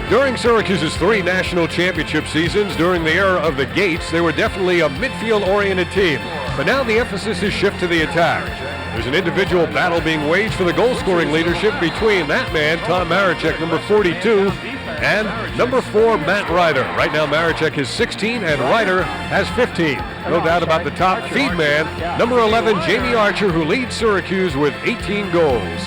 During Syracuse's 3 national championship seasons, during the era of the Gates, they were definitely a midfield-oriented team. But now the emphasis is shifted to the attack. There's an individual battle being waged for the goal-scoring leadership between that man, Tom Maricek, number 42, and number 4, Matt Ryder. Right now, Maricek is 16, and Ryder has 15. No doubt about the top feed man, number 11, Jamie Archer, who leads Syracuse with 18 goals.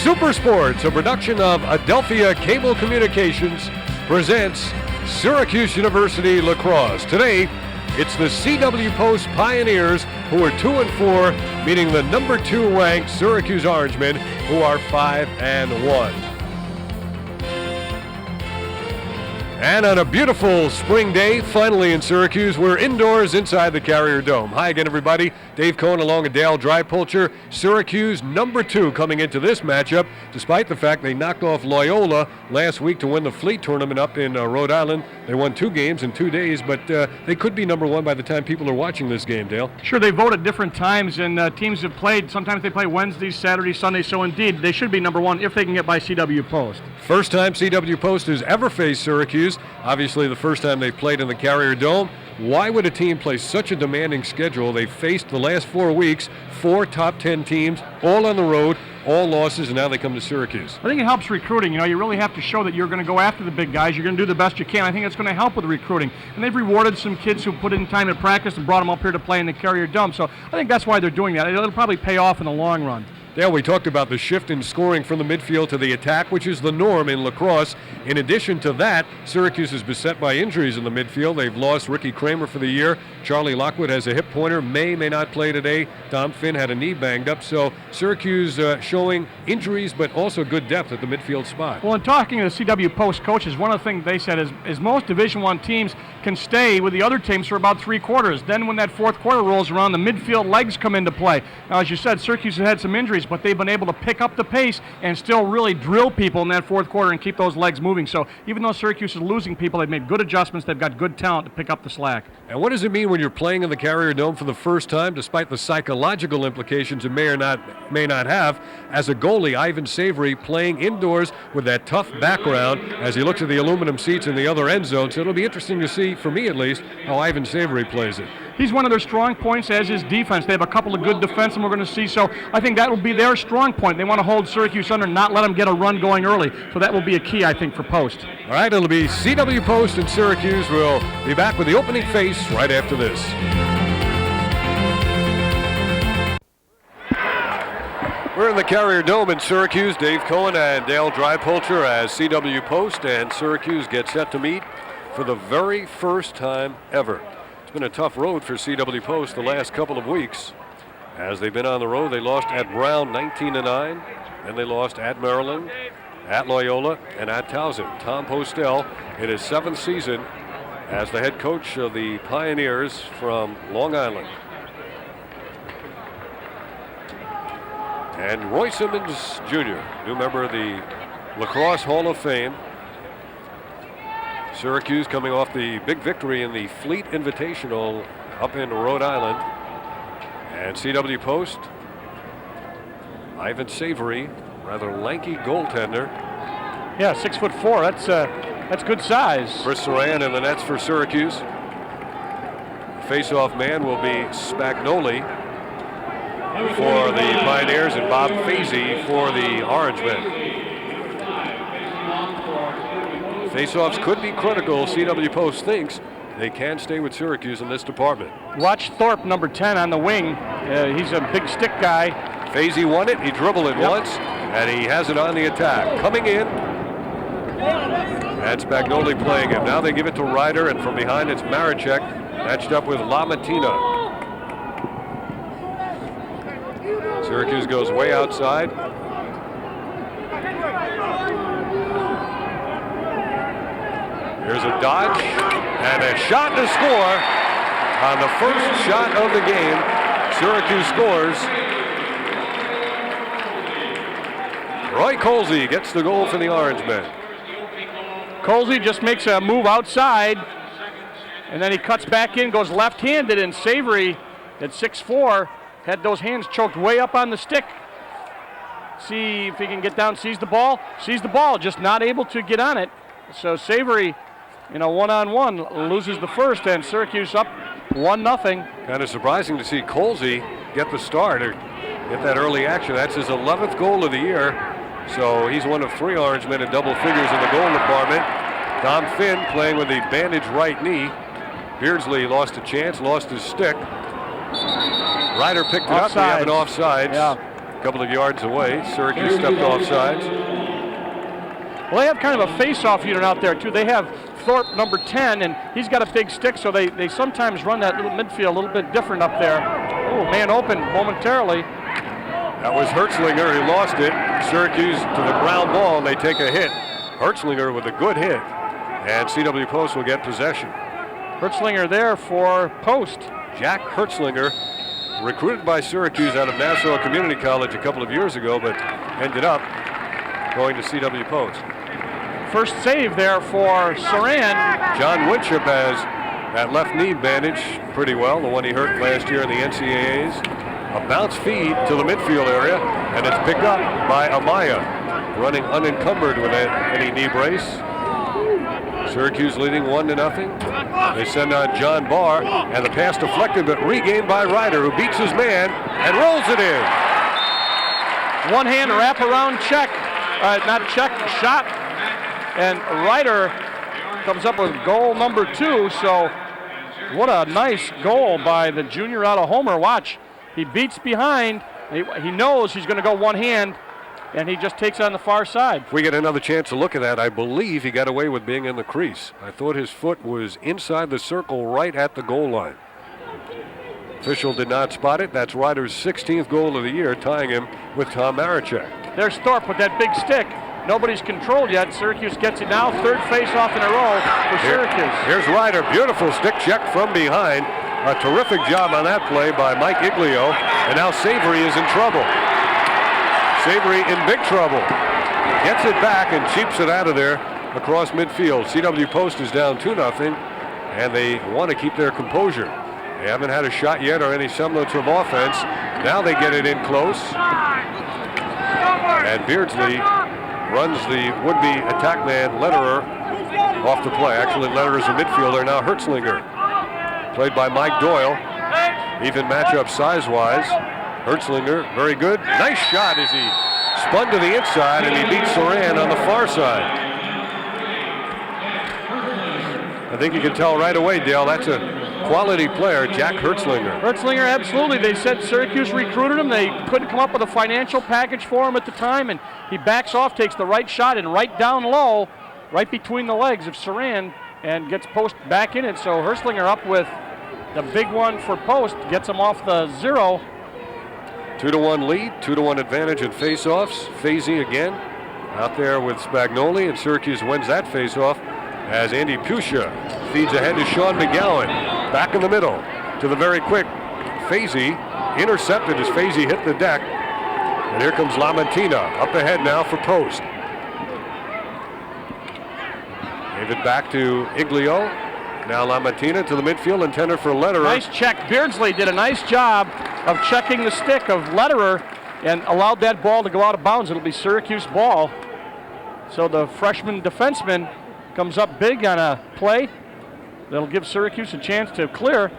Super Sports, a production of Adelphia Cable Communications, presents Syracuse University Lacrosse. Today, it's the CW Post Pioneers, who are 2-4, meeting the number 2 ranked Syracuse Orangemen, who are 5-1. And on a beautiful spring day, finally in Syracuse, we're indoors inside the Carrier Dome. Hi again, everybody. Dave Cohen along with Dale Drypulcher. Syracuse number 2 coming into this matchup, despite the fact they knocked off Loyola last week to win the Fleet tournament up in Rhode Island. They won 2 games in 2 days, but they could be number 1 by the time people are watching this game, Dale. Sure, they vote at different times, and teams have played. Sometimes they play Wednesdays, Saturdays, Sundays, so indeed, they should be number 1 if they can get by CW Post. First time CW Post has ever faced Syracuse. Obviously, the first time they played in the Carrier Dome. Why would a team play such a demanding schedule? They faced the last 4 weeks 4 top 10 teams, all on the road, all losses, and now they come to Syracuse. I think it helps recruiting. You know, you really have to show that you're going to go after the big guys. You're going to do the best you can. I think it's going to help with recruiting. And they've rewarded some kids who put in time at practice and brought them up here to play in the Carrier Dome. So I think that's why they're doing that. It'll probably pay off in the long run. Yeah, we talked about the shift in scoring from the midfield to the attack, which is the norm in lacrosse. In addition to that, Syracuse is beset by injuries in the midfield. They've lost Ricky Kramer for the year. Charlie Lockwood has a hip pointer, may not play today. Dom Finn had a knee banged up. So Syracuse showing injuries, but also good depth at the midfield spot. Well, in talking to the CW Post coaches, one of the things they said is most Division I teams can stay with the other teams for about 3 quarters. Then when that 4th quarter rolls around, the midfield legs come into play. Now, as you said, Syracuse has had some injuries, but they've been able to pick up the pace and still really drill people in that 4th quarter and keep those legs moving. So even though Syracuse is losing people, they've made good adjustments. They've got good talent to pick up the slack. And what does it mean when you're playing in the Carrier Dome for the first time, despite the psychological implications it may not have? As a goalie, Ivan Savory playing indoors with that tough background as he looks at the aluminum seats in the other end zone. So it'll be interesting to see, for me at least, how Ivan Savory plays it. He's one of their strong points, as is defense. They have a couple of good defensemen we're going to see, so I think that will be their strong point. They want to hold Syracuse under and not let them get a run going early, so that will be a key, I think, for Post. All right, it'll be CW Post and Syracuse. We'll be back with the opening face right after this. We're in the Carrier Dome in Syracuse. Dave Cohen and Dale Drypulcher as CW Post and Syracuse get set to meet for the very first time ever. It's been a tough road for CW Post the last couple of weeks. As they've been on the road, they lost at Brown 19-9, then they lost at Maryland, at Loyola, and at Towson. Tom Postel in his 7th season as the head coach of the Pioneers from Long Island. And Roy Simmons Jr., new member of the Lacrosse Hall of Fame. Syracuse coming off the big victory in the Fleet Invitational up in Rhode Island. And CW Post, Ivan Savory, rather lanky goaltender. Yeah, 6'4". That's good size. Chris Saran in the nets for Syracuse. Face-off man will be Spagnoli for the Pioneers and Bob Feisty for the Orangemen. Face-offs could be critical. CW Post thinks they can stay with Syracuse in this department. Watch Thorpe, number 10, on the wing. He's a big stick guy. Fazy won it. He dribbled it once, and he has it on the attack. Coming in, and Spagnoli playing him. Now they give it to Ryder, and from behind it's Maricek, matched up with Lamatina. Syracuse goes way outside. Here's a dodge and a shot to score on the first shot of the game. Syracuse scores. Roy Colsey gets the goal for the Orangemen. Colsey just makes a move outside, and then he cuts back in, goes left-handed, and Savory at 6'4", had those hands choked way up on the stick. See if he can get down, sees the ball, just not able to get on it. So Savory, one-on-one loses the first, and Syracuse up 1-0. Kind of surprising to see Colsey get the start or get that early action. That's his 11th goal of the year. So he's one of 3 Orange men in double figures in the goal department. Tom Finn playing with the bandaged right knee. Beardsley lost a chance, lost his stick. Ryder picked it up. We have an offsides. Yeah. A couple of yards away. Syracuse stepped offsides. Well, they have kind of a face-off unit out there, too. They have Thorpe, number 10, and he's got a big stick, so they sometimes run that little midfield a little bit different up there. Oh, man open momentarily. That was Hertzlinger who lost it. Syracuse to the ground ball, and they take a hit. Hertzlinger with a good hit, and CW Post will get possession. Hertzlinger there for Post. Jack Hertzlinger, recruited by Syracuse out of Nassau Community College a couple of years ago, but ended up going to CW Post. First save there for Saran. John Winship has that left knee bandaged pretty well, the one he hurt last year in the NCAAs. A bounce feed to the midfield area, and it's picked up by Amaya, running unencumbered with any knee brace. Syracuse leading 1-0. They send on John Barr, and the pass deflected but regained by Ryder, who beats his man and rolls it in. One-hand wraparound check, shot, and Ryder comes up with goal number 2. So what a nice goal by the junior out of Homer. Watch, he beats behind. He knows he's going to go one hand, and he just takes on the far side. If we get another chance to look at that, I believe he got away with being in the crease. I thought his foot was inside the circle right at the goal line. Official did not spot it. That's Ryder's 16th goal of the year, tying him with Tom Marichek. There's Thorpe with that big stick. Nobody's controlled yet. Syracuse gets it now. Third face-off in a row for Syracuse. Here's Ryder. Beautiful stick check from behind. A terrific job on that play by Mike Iglio. And now Savory is in trouble. Savory in big trouble. Gets it back and cheaps it out of there across midfield. CW Post is down 2-0, and they want to keep their composure. They haven't had a shot yet or any semblance of offense. Now they get it in close. And Beardsley runs the would-be attack man Lederer off the play. Actually, Lederer's a midfielder. Now Hertzlinger, played by Mike Doyle. Even matchup size-wise. Hertzlinger, very good. Nice shot as he spun to the inside, and he beats Saran on the far side. I think you can tell right away, Dale, that's a quality player, Jack Hertzlinger. Hertzlinger, absolutely. They said Syracuse recruited him. They couldn't come up with a financial package for him at the time, and he backs off, takes the right shot, and right down low, right between the legs of Saran, and gets Post back in it. So Hertzlinger up with the big one for Post, gets him off the 0. 2-1 lead, 2-1 advantage in face-offs. Feisty again out there with Spagnoli, and Syracuse wins that face-off as Andy Pusha feeds ahead to Sean McGowan. Back in the middle to the very quick Feisty, intercepted as Feisty hit the deck. And here comes Lamantina up ahead now for Post. Gave it back to Iglio. Now Lamantina to the midfield, intended for Lederer. Nice check. Beardsley did a nice job of checking the stick of Lederer and allowed that ball to go out of bounds. It'll be Syracuse ball. So the freshman defenseman comes up big on a play that'll give Syracuse a chance to clear.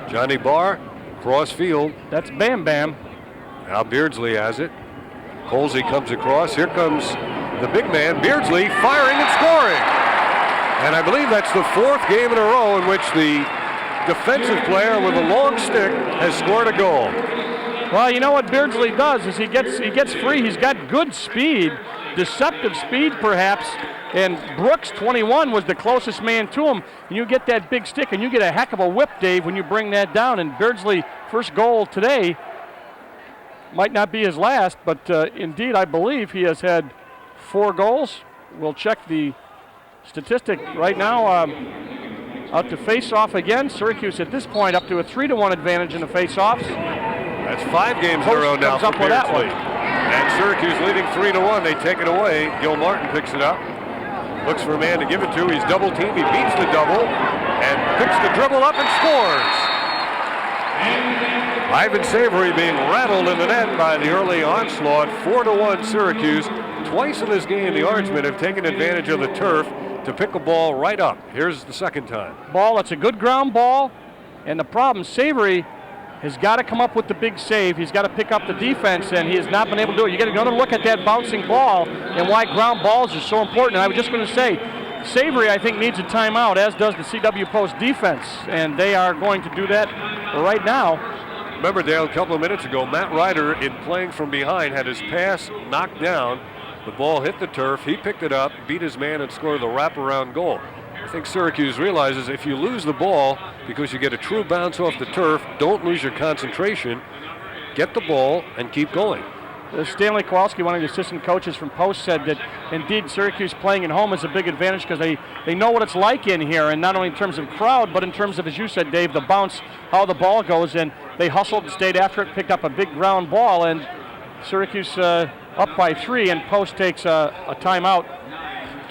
Johnny Barr, cross field. That's Bam Bam. Now Beardsley has it. Colsey comes across. Here comes the big man, Beardsley, firing and scoring. And I believe that's the 4th game in a row in which the defensive player with a long stick has scored a goal. Well, you know what Beardsley does is he gets free. He's got good speed, deceptive speed perhaps. And Brooks, 21, was the closest man to him. And you get that big stick, and you get a heck of a whip, Dave, when you bring that down. And Beardsley, first goal today, might not be his last, but indeed I believe he has had 4 goals. We'll check the statistic right now. Out to face-off again. Syracuse at this point up to a 3-1 advantage in the face-offs. That's 5 games in a row now for Beardsley. And Syracuse leading 3-1. They take it away. Gil Martin picks it up. Looks for a man to give it to. He's double teamed. He beats the double and picks the dribble up and scores. Ivan Savory being rattled in the net by the early onslaught. 4-1 Syracuse. Twice in this game, the Orangemen have taken advantage of the turf to pick a ball right up. Here's the second time. Ball, it's a good ground ball. And the problem, Savory has got to come up with the big save. He's got to pick up the defense, and he has not been able to do it. You get another look at that bouncing ball and why ground balls are so important. And I was just going to say, Savory, I think, needs a timeout, as does the CW Post defense, and they are going to do that right now. Remember, Dale, a couple of minutes ago, Matt Ryder, in playing from behind, had his pass knocked down. The ball hit the turf. He picked it up, beat his man, and scored the wraparound goal. I think Syracuse realizes if you lose the ball because you get a true bounce off the turf, don't lose your concentration. Get the ball and keep going. Stanley Kowalski, one of the assistant coaches from Post, said that indeed Syracuse playing at home is a big advantage because they know what it's like in here, and not only in terms of crowd, but in terms of, as you said, Dave, the bounce, how the ball goes, and they hustled and stayed after it, picked up a big ground ball, and Syracuse up by 3, and Post takes a timeout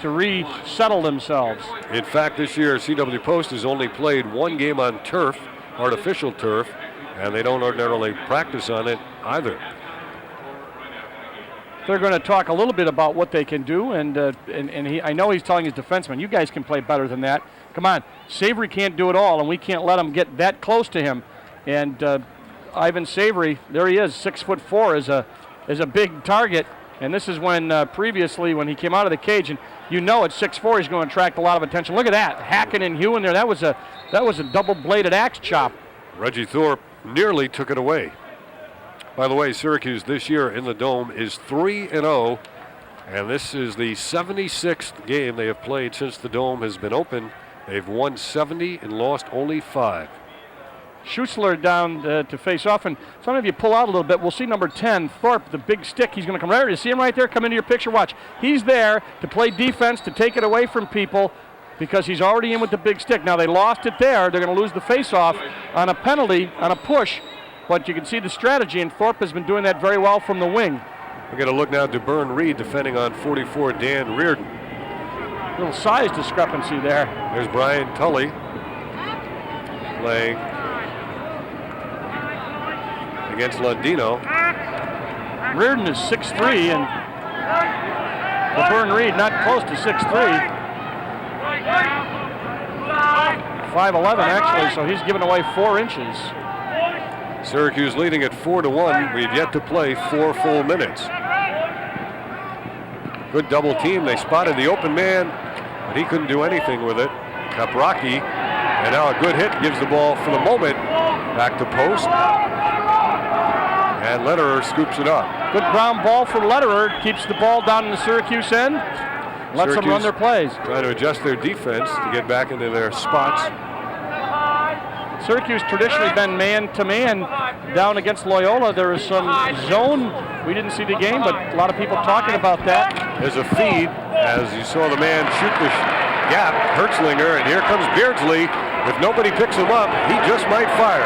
to resettle themselves. In fact, this year CW Post has only played one game on turf, artificial turf, and they don't ordinarily practice on it either. They're going to talk a little bit about what they can do, and I know he's telling his defensemen, you guys can play better than that. Come on, Savory can't do it all, and we can't let him get that close to him. And Ivan Savory, there he is, 6'4", is a big target. And this is when previously when he came out of the cage, and you know at 6'4" he's going to attract a lot of attention. Look at that, hacking and hewing there. That was a double-bladed axe chop. Reggie Thorpe nearly took it away. By the way, Syracuse this year in the Dome is 3-0, and this is the 76th game they have played since the Dome has been open. They've won 70 and lost only 5. Schutzler down to face off, and some of you pull out a little bit. We'll see number 10, Thorpe, the big stick. He's going to come right there. You see him right there? Come into your picture. Watch. He's there to play defense, to take it away from people, because he's already in with the big stick. Now, they lost it there. They're going to lose the face-off on a penalty, on a push. But you can see the strategy, and Thorpe has been doing that very well from the wing. We're going to look now to Byrne Reed defending on 44, Dan Reardon. Little size discrepancy there. There's Brian Tully playing against Lundino. Reardon is 6'3", and Byrne Reed not close to 6'3". 5'11", actually, so he's given away 4 inches. Syracuse leading at 4-1. We've yet to play 4 full minutes. Good double team. They spotted the open man, but he couldn't do anything with it. Caprocki, and now a good hit gives the ball for the moment back to Post. And Lederer scoops it up. Good ground ball for Lederer. Keeps the ball down in the Syracuse end. Lets them run their plays. Trying to adjust their defense to get back into their spots. Syracuse traditionally been man-to-man down against Loyola. There is some zone. We didn't see the game, but a lot of people talking about that. There's a feed as you saw the man shoot the gap, Hertzlinger, and here comes Beardsley. If nobody picks him up, he just might fire.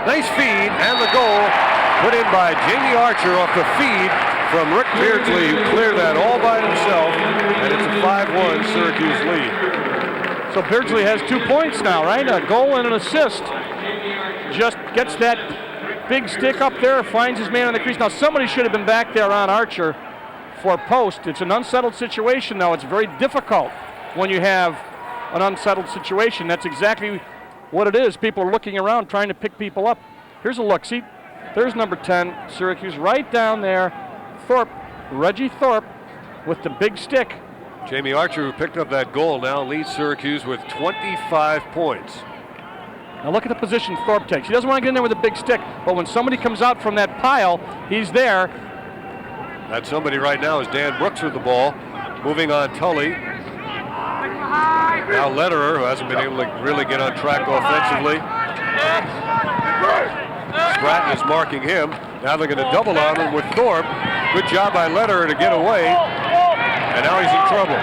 Nice feed, and the goal put in by Jamie Archer off the feed from Rick Beardsley, who cleared that all by himself, and it's a 5-1 Syracuse lead. So Beardsley has 2 points now, right? A goal and an assist. Just gets that big stick up there, finds his man in the crease. Now somebody should have been back there on Archer for Post. It's an unsettled situation, though. It's very difficult when you have an unsettled situation. That's exactly what it is. People are looking around trying to pick people up. Here's a look. See, there's number 10, Syracuse, right down there. Thorpe, Reggie Thorpe, with the big stick. Jamie Archer, who picked up that goal, now leads Syracuse with 25 points. Now look at the position Thorpe takes. He doesn't want to get in there with a big stick, but when somebody comes out from that pile, he's there. That somebody right now is Dan Brooks with the ball. Moving on Tully. Now Lederer, who hasn't been able to really get on track offensively. Stratton is marking him. Now they're going to double on him with Thorpe. Good job by Lederer to get away. And now he's in trouble.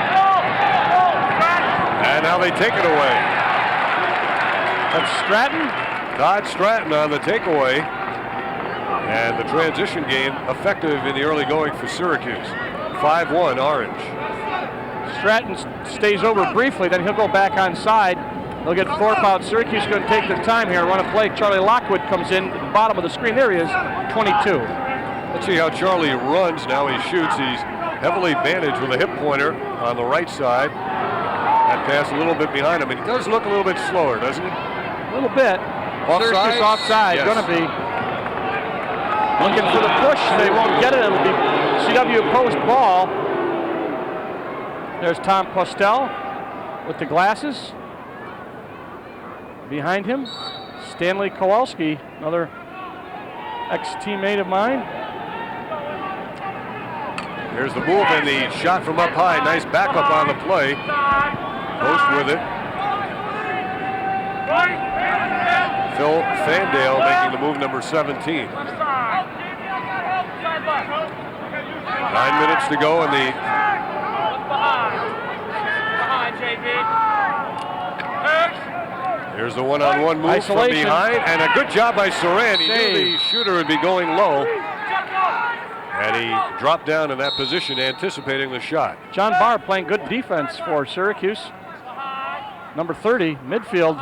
And now they take it away. That's Stratton? Todd Stratton on the takeaway. And the transition game effective in the early going for Syracuse. 5-1 Orange. Stratton stays over briefly, then he'll go back onside. They'll get Thorpe out. Syracuse is going to take their time here and run a play. Charlie Lockwood comes in at the bottom of the screen. There he is, 22. Let's see how Charlie runs now. He shoots. He's heavily bandaged with a hip pointer on the right side. That pass a little bit behind him. And he does look a little bit slower, doesn't he? A little bit. Offside? Syracuse offside, Yes. going to be. Looking for the push. They won't get it. It'll be CW post ball. There's Tom Postel with the glasses. Behind him, Stanley Kowalski, another ex-teammate of mine. There's the move and the shot from up high. Nice backup on the play. Post with it. Phil Fandale making the move, number 17. 9 minutes to go in the Here's the one-on-one move Isolation. from behind, and a good job by Saran. He knew the shooter would be going low, and he dropped down in that position, anticipating the shot. John Barr playing good defense for Syracuse. Number 30, midfield.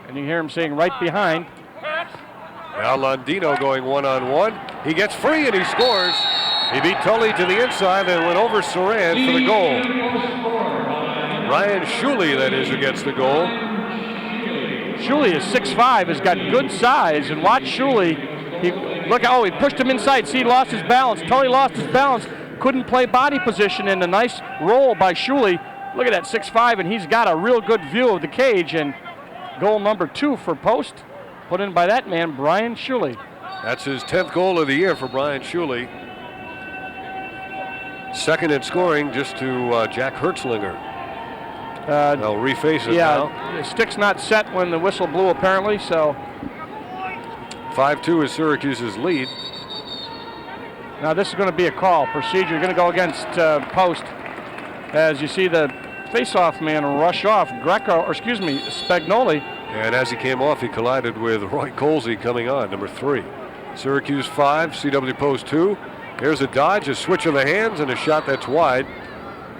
And you hear him saying right behind. Now Londino going one-on-one. He gets free and he scores. He beat Tully to the inside and went over Saran for the goal. Ryan Shuley, that is, against the goal. Shuley is 6'5", has got good size, and watch Shuley. He pushed him inside. See, he lost his balance. Tully lost his balance. Couldn't play body position, and a nice roll by Shuley. Look at that, 6'5", and he's got a real good view of the cage. And goal number 2 for Post, put in by that man, Brian Shuley. That's his 10th goal of the year for Brian Shuley. Second in scoring, just to Jack Hertzlinger. They'll reface it now. The stick's not set when the whistle blew, apparently, so. 5-2 is Syracuse's lead. Now this is going to be a call. Procedure going to go against Post. As you see the face-off man rush off, Spagnoli. And as he came off, he collided with Roy Colsey coming on, number 3. Syracuse 5, CW Post 2. Here's a dodge, a switch of the hands, and a shot that's wide.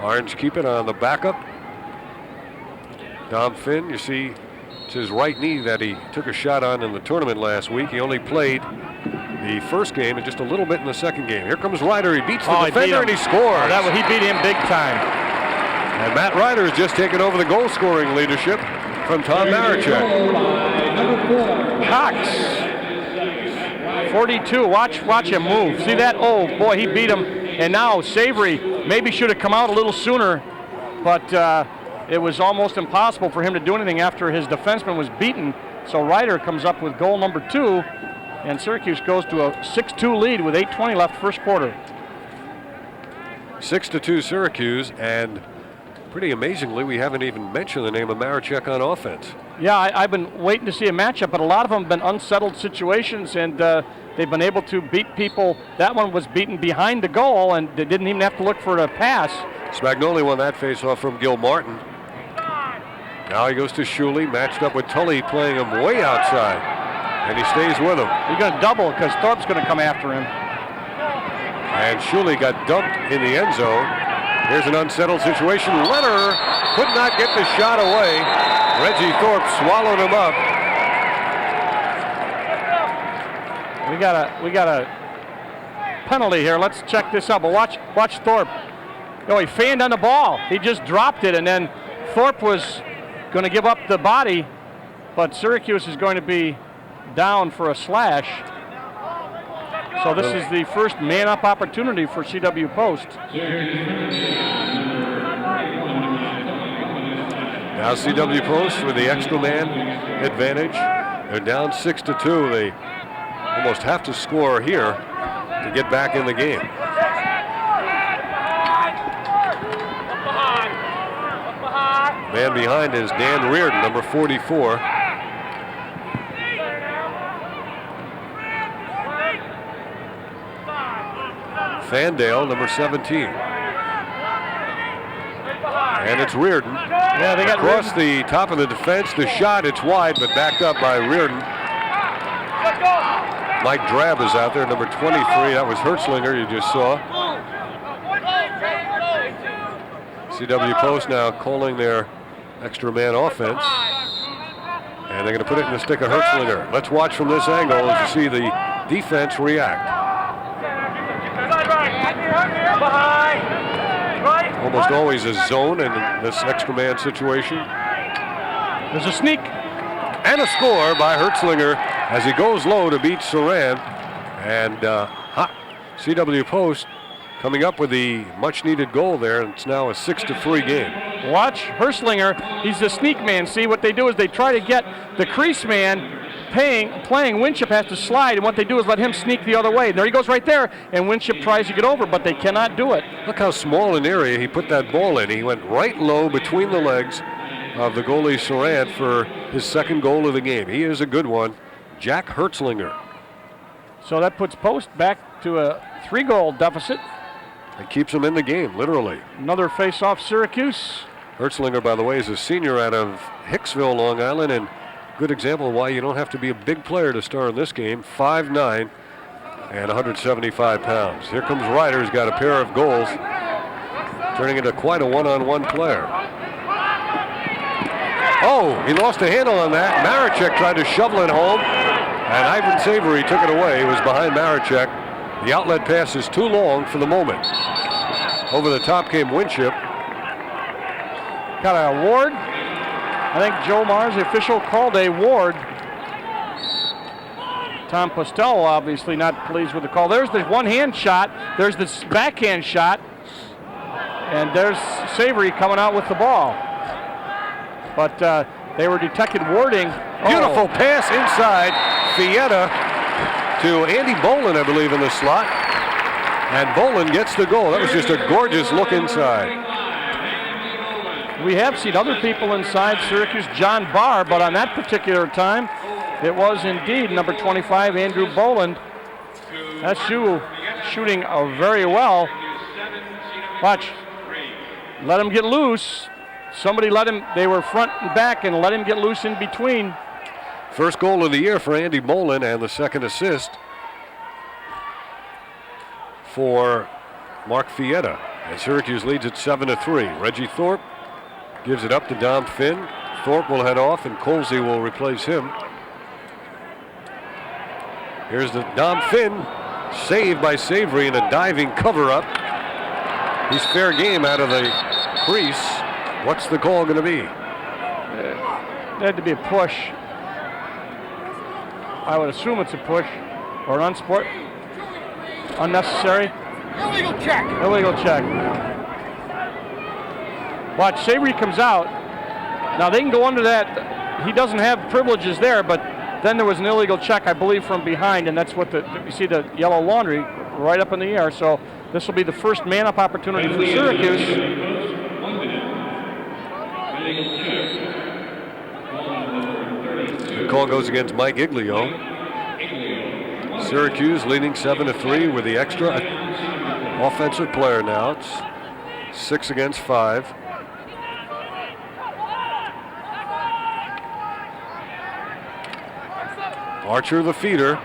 Orange keep it on the backup. Dom Finn, you see, it's his right knee that he took a shot on in the tournament last week. He only played the first game and just a little bit in the second game. Here comes Ryder. He beats the defender and he scores. He beat him big time. And Matt Ryder has just taken over the goal-scoring leadership from Tom Marechek. Cox, 42. Watch him move. See that? Oh boy, he beat him. And now Savory maybe should have come out a little sooner, but it was almost impossible for him to do anything after his defenseman was beaten. So Ryder comes up with goal number 2, and Syracuse goes to a 6-2 lead with 8:20 left first quarter. 6-2 Syracuse, and pretty amazingly, we haven't even mentioned the name of Marechek on offense. Yeah, I've been waiting to see a matchup, but a lot of them have been unsettled situations, and they've been able to beat people. That one was beaten behind the goal, and they didn't even have to look for a pass. Spagnoli won that faceoff from Gil Martin. Now he goes to Shuley, matched up with Tully, playing him way outside, and he stays with him. He's going to double because Thorpe's going to come after him. And Shuley got dumped in the end zone. Here's an unsettled situation. Leonard could not get the shot away. Reggie Thorpe swallowed him up. We got a penalty here. Let's check this out. But watch Thorpe. No, he fanned on the ball. He just dropped it, and then Thorpe was going to give up the body, but Syracuse is going to be down for a slash. So this is the first man-up opportunity for CW Post. Now CW Post with the extra man advantage. They're down 6-2. They almost have to score here to get back in the game. Man behind is Dan Reardon, number 44. Fandale, number 17. And it's Reardon. Yeah, they got across the top of the defense. The shot, it's wide, but backed up by Reardon. Mike Drab is out there, number 23. That was Hertzlinger you just saw. CW Post now calling their extra man offense. And they're going to put it in the stick of Hertzlinger. Let's watch from this angle as you see the defense react. Almost always a zone in this extra man situation. There's a sneak. And a score by Hertzlinger as he goes low to beat Saran. And CW Post coming up with the much-needed goal there, and it's now a 6-3 game. Watch Hertzlinger. He's the sneak man. See, what they do is they try to get the crease man playing. Winship has to slide, and what they do is let him sneak the other way. There he goes right there, and Winship tries to get over, but they cannot do it. Look how small an area he put that ball in. He went right low between the legs of the goalie Saran for his second goal of the game. He is a good one, Jack Hertzlinger. So that puts Post back to a 3-goal deficit. It keeps him in the game, literally. Another face-off Syracuse. Hertzlinger, by the way, is a senior out of Hicksville, Long Island, and good example of why you don't have to be a big player to start in this game. 5'9" and 175 pounds. Here comes Ryder, who's got a pair of goals, turning into quite a one-on-one player. Oh, he lost a handle on that. Maricek tried to shovel it home, and Ivan Savory took it away. He was behind Maricek. The outlet pass is too long for the moment. Over the top came Winship. Got an award. I think Joe Mars, the official, called a ward. Tom Postello obviously not pleased with the call. There's the one-hand shot. There's the backhand shot. And there's Savory coming out with the ball. But they were detected warding. Beautiful pass inside. Fietta to Andy Bolin, I believe, in the slot. And Bolin gets the goal. That was just a gorgeous look inside. We have seen other people inside Syracuse, John Barr, but on that particular time, it was indeed number 25, Andrew Boland. That's shooting very well. Watch. Let him get loose. Somebody let him, they were front and back, and let him get loose in between. First goal of the year for Andy Bolin, and the second assist for Mark Fietta. And Syracuse leads at 7-3. Reggie Thorpe gives it up to Dom Finn. Thorpe will head off, and Colsey will replace him. Here's the Dom Finn, saved by Savory in a diving cover-up. He's fair game out of the crease. What's the call going to be? There had to be a push. I would assume it's a push or an unnecessary. Illegal check. Illegal check. Watch, Savory comes out. Now they can go under that. He doesn't have privileges there, but then there was an illegal check, I believe, from behind, and that's what you see the yellow laundry right up in the air. So this will be the first man-up opportunity for Syracuse. The call goes against Mike Iglio. Syracuse leading 7-3 with the extra offensive player now. It's 6 against 5. Archer the feeder.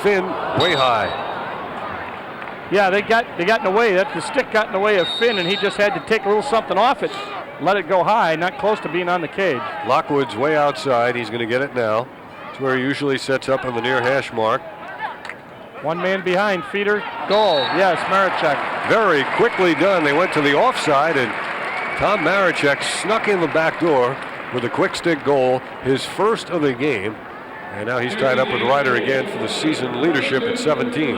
Finn way high. Yeah, they got in the way. The stick got in the way of Finn, and he just had to take a little something off it, let it go high, not close to being on the cage. Lockwood's way outside. He's going to get it now. It's where he usually sets up on the near hash mark. One man behind, feeder, goal. Yes, Maricek. Very quickly done. They went to the offside, and Tom Maricek snuck in the back door with a quick stick goal, his first of the game. And now he's tied up with Ryder again for the season leadership at 17.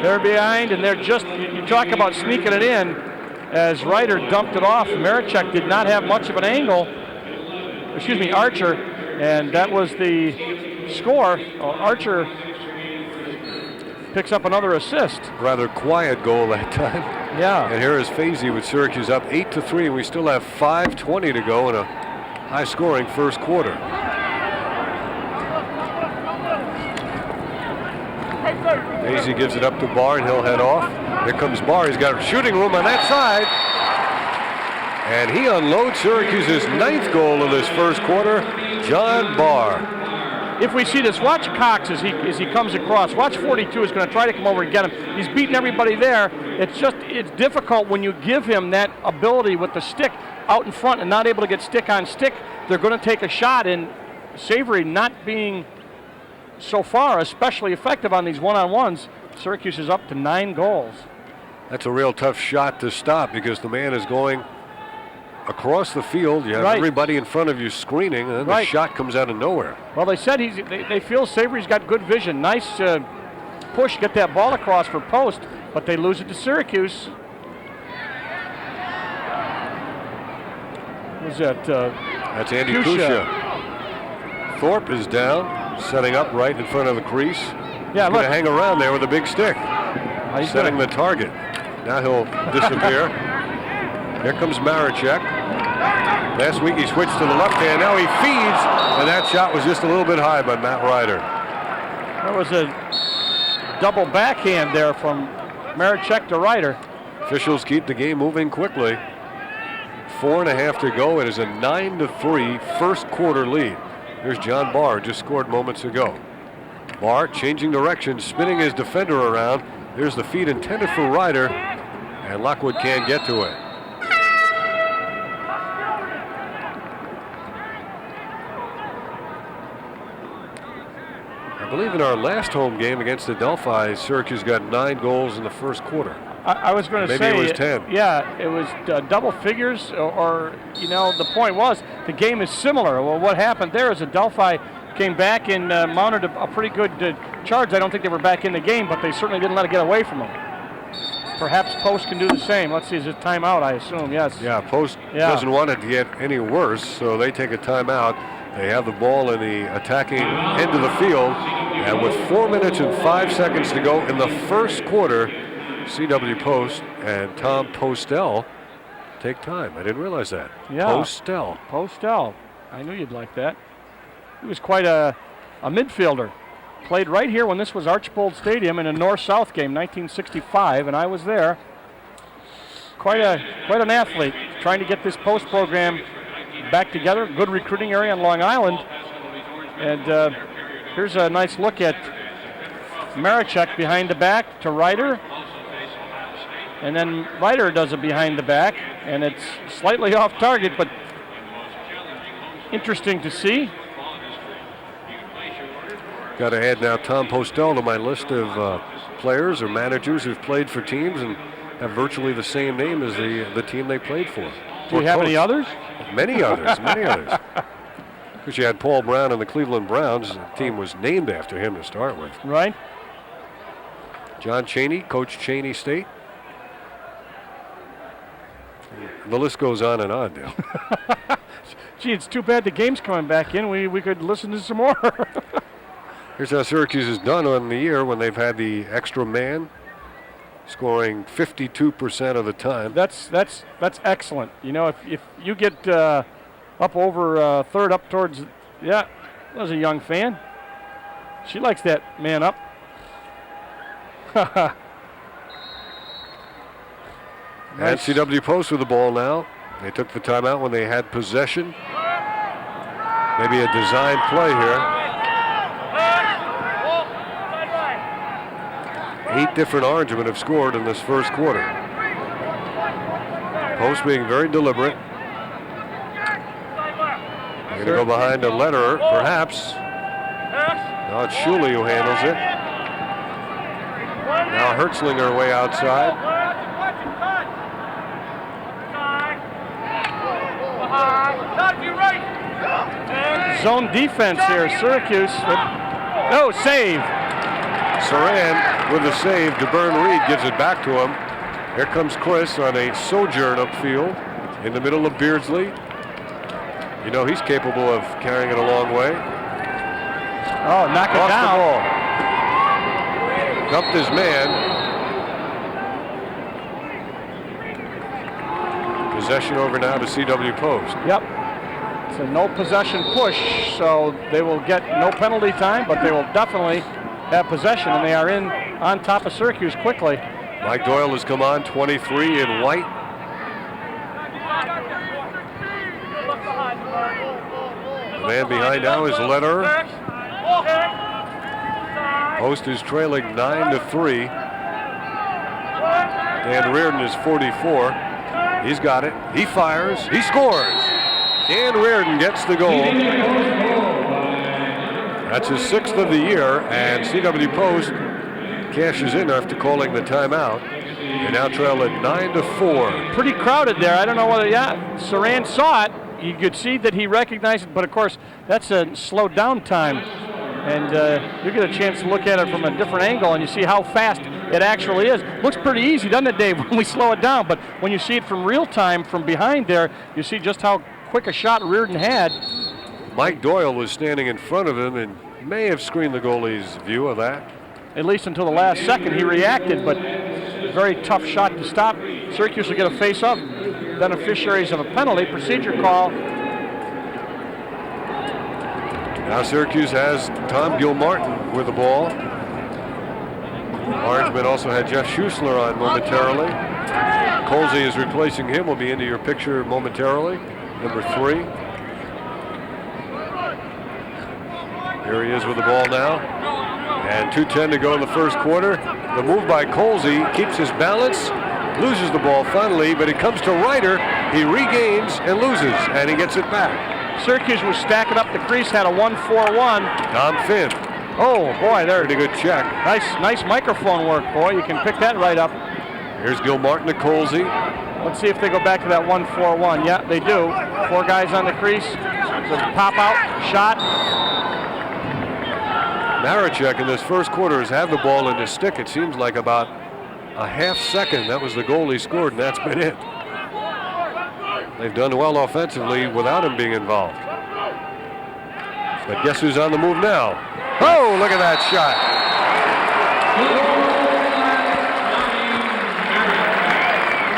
They're behind, and they're just, you talk about sneaking it in. As Ryder dumped it off, Maricek did not have much of an angle. Excuse me, Archer, and that was the score. Archer picks up another assist. Rather quiet goal that time. Yeah. And here is Feisty with Syracuse up 8-3, and we still have 5:20 to go in a high-scoring first quarter. Daisy gives it up to Barr, and he'll head off. Here comes Barr. He's got shooting room on that side. And he unloads Syracuse's 9th goal of this first quarter, John Barr. if we see this, watch Cox as he comes across. Watch 42 is going to try to come over and get him. He's beating everybody there. It's difficult when you give him that ability with the stick out in front and not able to get stick on stick. They're going to take a shot, and Savory not being so far especially effective on these one-on-ones. Syracuse is up to 9 goals. That's a real tough shot to stop because the man is going across the field. You have everybody in front of you screening, and then the shot comes out of nowhere. Well, they said they feel Savory's got good vision. Nice push, get that ball across for post, but they lose it to Syracuse. Who's that? That's Andy Kusha. Thorpe is down, setting up right in front of the crease. Yeah, he's going to hang around there with a big stick, setting the target. Now he'll disappear. Here comes Maricek. Last week he switched to the left hand. Now he feeds, and that shot was just a little bit high by Matt Ryder. There was a double backhand there from Maricek to Ryder. Officials keep the game moving quickly. 4.5 to go. It is a 9-3 first quarter lead. Here's John Barr, just scored moments ago. Barr changing direction, spinning his defender around. There's the feed intended for Ryder, and Lockwood can't get to it. I believe in our last home game against Adelphi, Syracuse got 9 goals in the first quarter. I was going to say, maybe it was 10. Yeah, it was double figures, or the point was the game is similar. Well, what happened there is Adelphi came back and mounted a pretty good charge. I don't think they were back in the game, but they certainly didn't let it get away from them. Perhaps Post can do the same. Let's see, is it timeout, I assume? Yes. Yeah, Post doesn't want it to get any worse, so they take a timeout. They have the ball in the attacking end of the field, and with 4 minutes and 5 seconds to go in the first quarter, C.W. Post and Tom Postel take time. I didn't realize that. Yeah. Postel. I knew you'd like that. He was quite a midfielder. Played right here when this was Archbold Stadium in a North-South game, 1965, and I was there. Quite an athlete, trying to get this Post program back together. Good recruiting area on Long Island. And here's a nice look at Maricek behind the back to Ryder. And then Ryder does it behind the back, and it's slightly off target, but interesting to see. Got to add now Tom Postel to my list of players or managers who've played for teams and have virtually the same name as the team they played for. Do you have any others? Many others, many others. Because you had Paul Brown and the Cleveland Browns. The team was named after him to start with. Right. John Chaney, Coach Chaney State. The list goes on and on, Dale. Gee, it's too bad the game's coming back in. We could listen to some more. Here's how Syracuse has done on the year when they've had the extra man, scoring 52% of the time. That's excellent. If you get up over third, up towards, there's a young fan. She likes that man up. And CW Post with the ball now. They took the timeout when they had possession. Maybe a design play here. 8 different Orangemen have scored in this first quarter. Post being very deliberate. They're going to go behind a letterer, perhaps. Now it's Schuley who handles it. Now Hertzlinger way outside. Zone defense here, Syracuse. No, save. Saran with a save. DeBurn Reed gives it back to him. Here comes Chris on a sojourn upfield in the middle of Beardsley. He's capable of carrying it a long way. Oh, knock it down. The ball. Dumped his man. Possession over now to CW Post. Yep. It's a no possession push, so they will get no penalty time, but they will definitely have possession, and they are on top of Syracuse quickly. Mike Doyle has come on, 23 in white. The man behind now is Lederer. Post is trailing 9-3. Dan Reardon is 44. He's got it. He fires. He scores. Dan Reardon gets the goal. That's his 6th of the year, and CW Post cashes in after calling the timeout. They now trail at 9-4. Pretty crowded there. I don't know whether, Saran saw it. You could see that he recognized it, but of course, that's a slowed down time. And you get a chance to look at it from a different angle, and you see how fast it actually is. Looks pretty easy, doesn't it, Dave, when we slow it down? But when you see it from real time, from behind there, you see just how quick a shot Reardon had. Mike Doyle was standing in front of him and may have screened the goalie's view of that. At least until the last second, he reacted, but very tough shot to stop. Syracuse will get a face-off. Beneficiaries of a penalty, procedure call. Now Syracuse has Tom Gilmartin with the ball. Orangeman also had Jeff Schuessler on momentarily. Colsey is replacing him. Will be into your picture momentarily. Number 3. Here he is with the ball now. And 2:10 to go in the first quarter. The move by Colsey keeps his balance, loses the ball finally, but it comes to Ryder. He regains and loses, and he gets it back. Syracuse was stacking up the crease, had a 1-4-1. Tom Finn. Oh, boy, there. Pretty good check. Nice microphone work, boy. You can pick that right up. Here's Gilmartin to Colsey. Let's see if they go back to that 1-4-1. Yeah, they do. 4 guys on the crease. It's a pop-out shot. Maricek in this first quarter has had the ball in his stick. It seems like about a half second. That was the goal he scored, and that's been it. They've done well offensively without him being involved. But guess who's on the move now? Oh, look at that shot.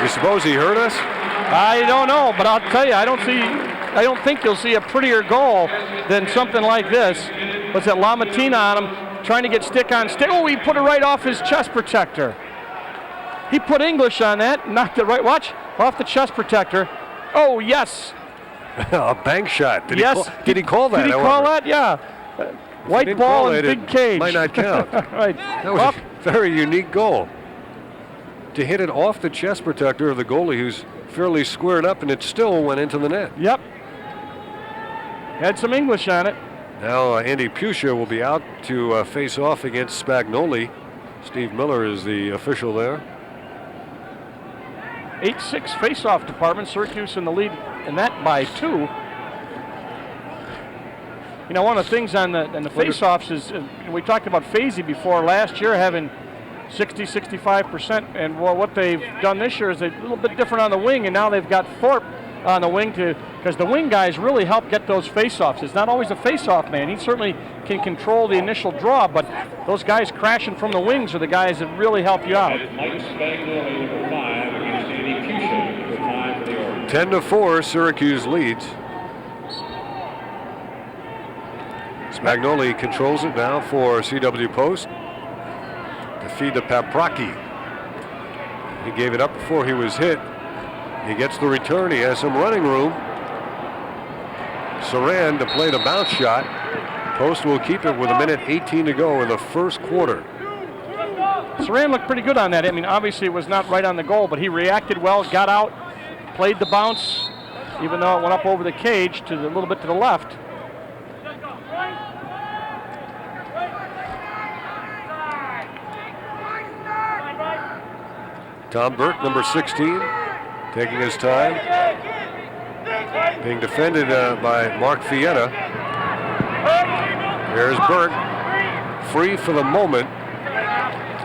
You suppose he hurt us? I don't know, but I'll tell you, I don't think you'll see a prettier goal than something like this. Was it Lamatina on him, trying to get stick on stick? Oh, he put it right off his chest protector. He put English on that, knocked it right, watch, off the chest protector. Oh, yes. A bank shot. Did he call that? Did he call that? Yeah. White ball and big cage. Might not count. Right. That was a very unique goal. To hit it off the chest protector of the goalie who's fairly squared up, and it still went into the net. Yep. Had some English on it. Now Andy Pusha will be out to face off against Spagnoli. Steve Miller is the official there. 8-6 face-off department. Syracuse in the lead, and that by 2. You know, one of the things on the face-offs is we talked about feisty before last year having 60-65%, and what they've done this year is a little bit different on the wing, and now they've got Thorpe on the wing because the wing guys really help get those face-offs. It's not always a face-off man. He certainly can control the initial draw, but those guys crashing from the wings are the guys that really help you out. 10-4, Syracuse leads. Spagnoli controls it now for CW Post. To feed to Paprocki. He gave it up before he was hit. He gets the return. He has some running room. Saran to play the bounce shot. Post will keep it with 1:18 to go in the first quarter. Saran looked pretty good on that. I mean, obviously it was not right on the goal, but he reacted well, got out, played the bounce, even though it went up over the cage to a little bit to the left. Tom Burke, number 16, taking his time. Being defended by Mark Fietta. There's Burke, free for the moment.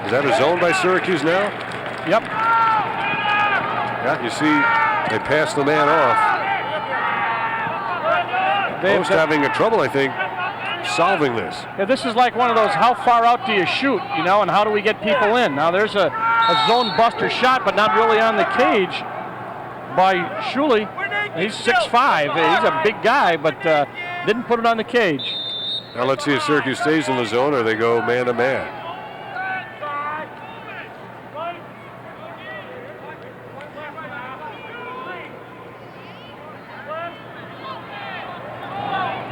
Is that a zone by Syracuse now? Yep. Yeah, you see, they passed the man off. Post having a trouble, I think, solving this. Yeah, this is like one of those, how far out do you shoot, you know, and how do we get people in? Now there's a zone buster shot, but not really on the cage by Shuley. He's 6'5". He's a big guy, but didn't put it on the cage. Now let's see if Syracuse stays in the zone or they go man-to-man.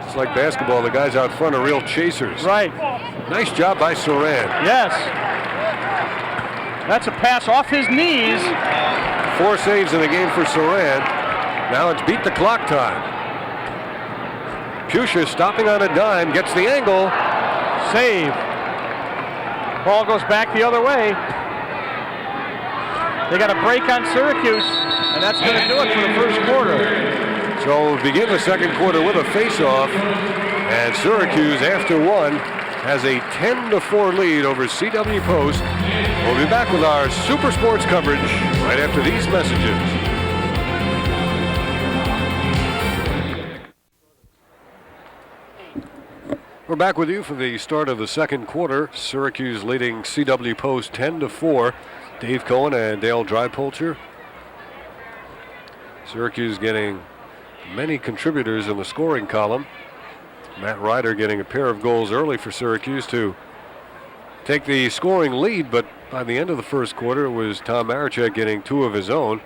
It's like basketball. The guys out front are real chasers. Right. Nice job by Saran. Yes. That's a pass off his knees. 4 saves in the game for Saran. Now it's beat the clock time. Pusha stopping on a dime, gets the angle. Save. Ball goes back the other way. They got a break on Syracuse, and that's going to do it for the first quarter. So we'll begin the second quarter with a face-off, and Syracuse, after one, has a 10-4 lead over CW Post. We'll be back with our Super Sports coverage right after these messages. We're back with you for the start of the second quarter. Syracuse leading CW Post 10-4. Dave Cohen and Dale Drypolcher. Syracuse getting many contributors in the scoring column. Matt Ryder getting a pair of goals early for Syracuse to take the scoring lead, but by the end of the first quarter it was Tom Marechek getting 2 of his own.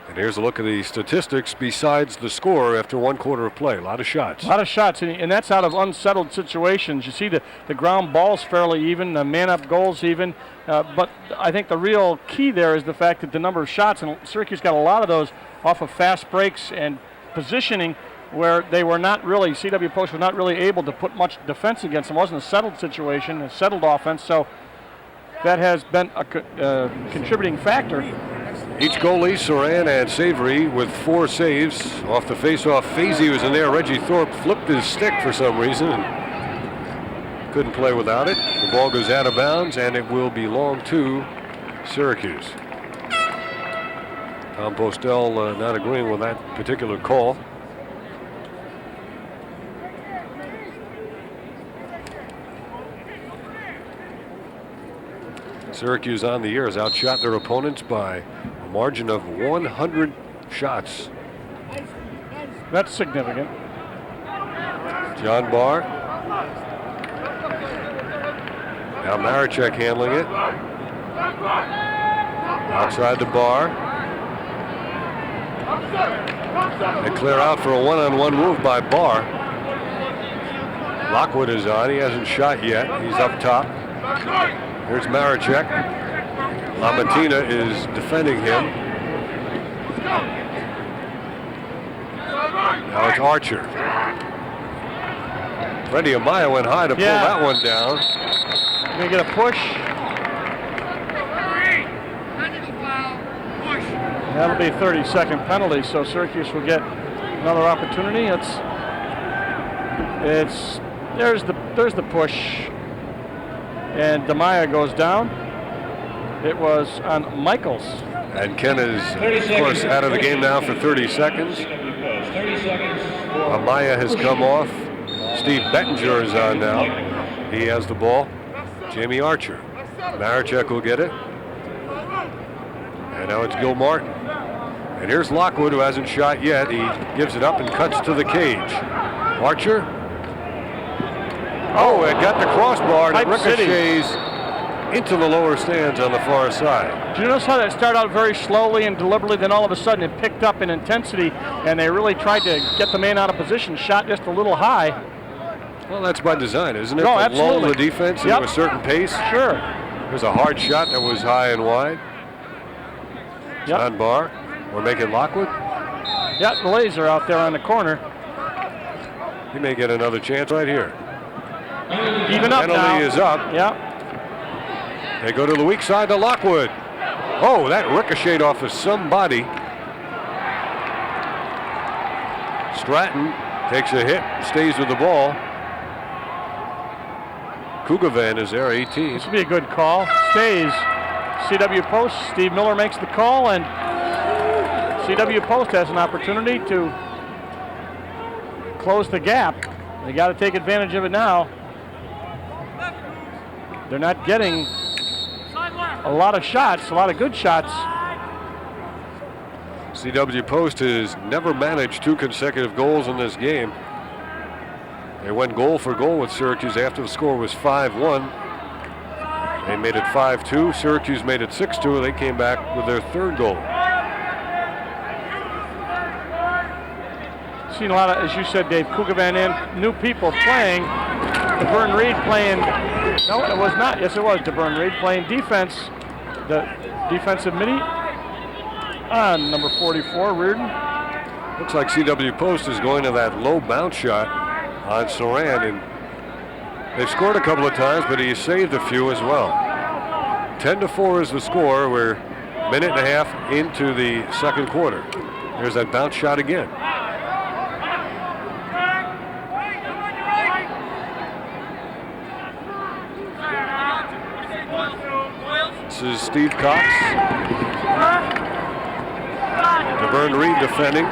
And here's a look at the statistics besides the score after 1 quarter of play. A lot of shots. A lot of shots, and that's out of unsettled situations. You see the ground balls fairly even, the man-up goals even. But I think the real key there is the fact that the number of shots, and Syracuse got a lot of those off of fast breaks and positioning where they were not really, CW Post was not really able to put much defense against them. It wasn't a settled situation, a settled offense, so that has been a contributing factor. Each goalie, Saran and Savory, with 4 saves. Off the face-off, Feisty was in there. Reggie Thorpe flipped his stick for some reason and couldn't play without it. The ball goes out of bounds, and it will belong to Syracuse. Tom Postel not agreeing with that particular call. Syracuse on the year has outshot their opponents by a margin of 100 shots. That's significant. John Barr. Now Marechek handling it. Outside the bar. They clear out for a one-on-one move by Barr. Lockwood is on. He hasn't shot yet. He's up top. Here's Marechek. Lamatina is defending him. Now it's Archer. Freddie Amaya went high to pull that one down. Gonna get a push. That'll be a 30-second penalty, so Syracuse will get another opportunity. There's the push. And Demaya goes down. It was on Michaels. And Ken is, of course, out of the game now for 30 seconds. Amaya has come off. Steve Bettinger is on now. He has the ball. Jamie Archer. Marechek will get it. And now it's Gil Martin. And here's Lockwood, who hasn't shot yet. He gives it up and cuts to the cage. Archer. Oh, it got the crossbar and it ricochets into the lower stands on the far side. Did you notice how that started out very slowly and deliberately, then all of a sudden it picked up in intensity, and they really tried to get the man out of position, shot just a little high. Well, that's by design, isn't it? No, to absolutely. lull the defense into a certain pace. Sure. There's a hard shot that was high and wide. John Barr. We're making Lockwood. Yeah, the laser out there on the corner. He may get another chance right here. Even up now. Penalty is up. Yeah. They go to the weak side to Lockwood. Oh, that ricocheted off of somebody. Stratton takes a hit, stays with the ball. Kugavan is there, 18. This would be a good call. Stays. CW Post, Steve Miller makes the call, and CW Post has an opportunity to close the gap. They got to take advantage of it now. They're not getting a lot of shots, a lot of good shots. CW Post has never managed 2 consecutive goals in this game. They went goal for goal with Syracuse after the score was 5-1. They made it 5-2. Syracuse made it 6-2. They came back with their 3rd goal. Seen a lot of, as you said, Dave, Kugavan in, new people playing. DeBern Reed playing, no, it was not. Yes, it was DeBern Reed playing defense. The defensive midi on number 44, Reardon. Looks like CW Post is going to that low bounce shot on Saran, and they've scored a couple of times, but he saved a few as well. 10-4 is the score. We're a minute and a half into the second quarter. There's that bounce shot again. This is Steve Cox. DeBern Reed defending.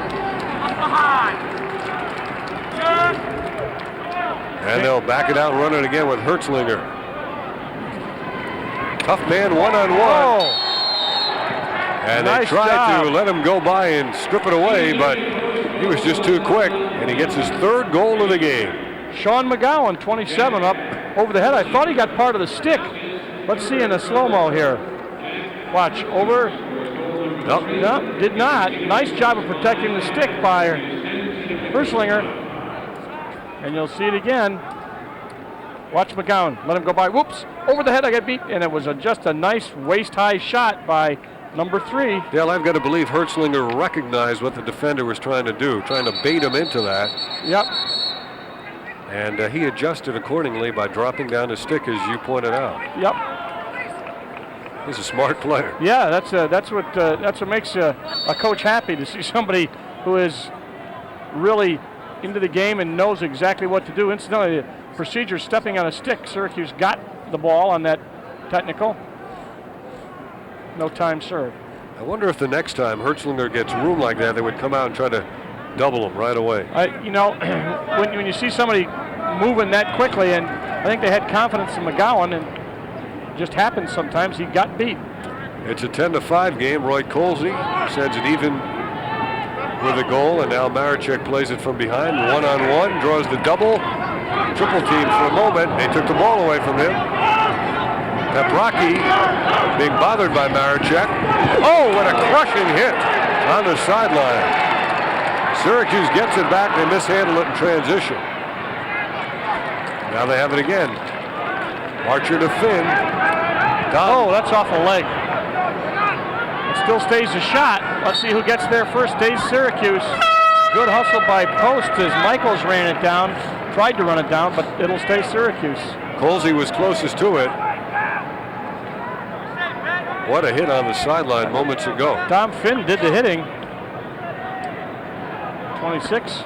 And they'll back it out and run it again with Hertzlinger. Tough man one-on-one. And they tried to let him go by and strip it away, but he was just too quick, and he gets his third goal of the game. Sean McGowan, 27, up over the head. I thought he got part of the stick. Let's see in the slow-mo here. Watch, over. Nope. No, did not. Nice job of protecting the stick by Hertzlinger. And you'll see it again. Watch McGowan. Let him go by. Whoops. Over the head, I got beat. And it was just a nice waist-high shot by number 3. Dale, I've got to believe Hertzlinger recognized what the defender was trying to do, trying to bait him into that. Yep. And he adjusted accordingly by dropping down his stick, as you pointed out. Yep. He's a smart player. Yeah, that's what makes a coach happy, to see somebody who is really into the game and knows exactly what to do. Incidentally, the procedure stepping on a stick. Syracuse got the ball on that technical. No time served. I wonder if the next time Hertzlinger gets room like that, they would come out and try to double him right away. You know, when you see somebody moving that quickly, and I think they had confidence in McGowan, and it just happens sometimes, he got beat. It's a 10-5 game. Roy Colsey sends it even with a goal, and now Maricek plays it from behind, one-on-one, draws the double, triple team for a moment. They took the ball away from him. Peprocki being bothered by Maricek. Oh, what a crushing hit on the sideline. Syracuse gets it back. They mishandle it in transition. Now they have it again. Archer to Finn. Oh, that's off a leg. It still stays a shot. Let's see who gets there first. Stays Syracuse. Good hustle by Post as Michaels ran it down. Tried to run it down, but it'll stay Syracuse. Colsey was closest to it. What a hit on the sideline moments ago. Tom Finn did the hitting. 26.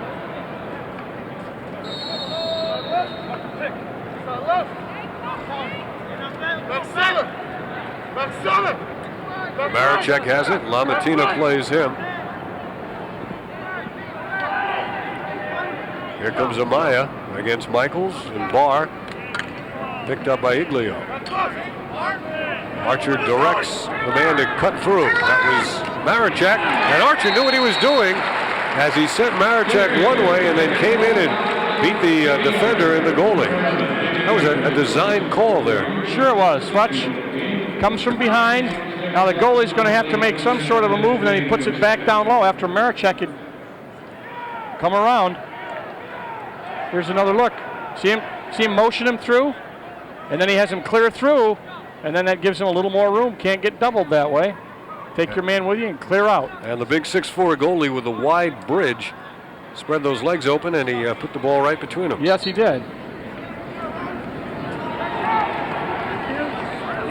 Maricek has it. Lamatina plays him. Here comes Amaya against Michaels and Barr. Picked up by Iglio. Archer directs the man to cut through. That was Maricek. And Archer knew what he was doing as he sent Maricek one way and then came in and beat the defender and the goalie. That was a design call there. Sure it was. Watch. Comes from behind. Now the goalie's going to have to make some sort of a move, and then he puts it back down low after Maricek had come around. Here's another look. See him motion him through, and then he has him clear through, and then that gives him a little more room. Can't get doubled that way. Take your man with you and clear out. And the big 6'4" goalie with the wide bridge spread those legs open, and he put the ball right between them. Yes, he did.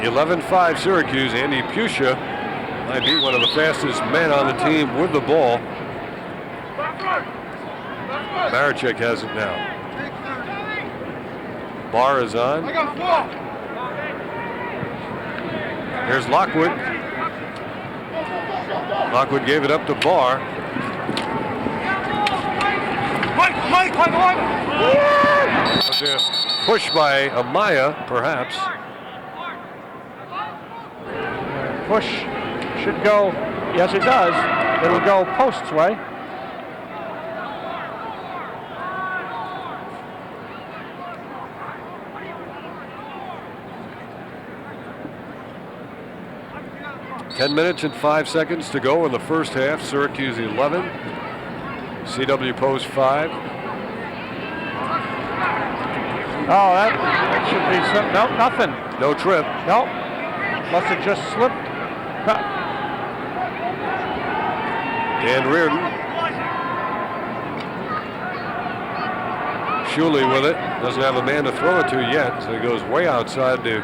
11-5 Syracuse. Andy Pusha might be one of the fastest men on the team with the ball. Maricek has it now. Barr is on. Here's Lockwood. Lockwood gave it up to Barr. Push by Amaya, perhaps. Push should go. Yes, it does. It'll go Post's way. Ten minutes and 5 seconds to go in the first half. Syracuse 11, CW Post 5. Oh, that should be some, nope, nothing. No trip. Nope. Must have just slipped. Dan Reardon. Shuley with it. Doesn't have a man to throw it to yet, so he goes way outside to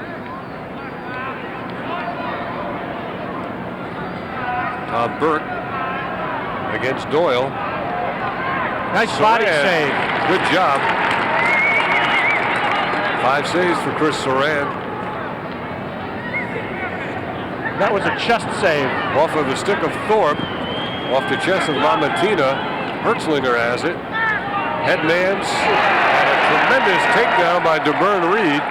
Tom Burke against Doyle. Nice body save. Good job. 5 saves for Chris Soran. That was a chest save. Off of the stick of Thorpe. Off the chest of Lamantina. Hertzlinger has it. Headmans. And a tremendous takedown by DeBurn Reed.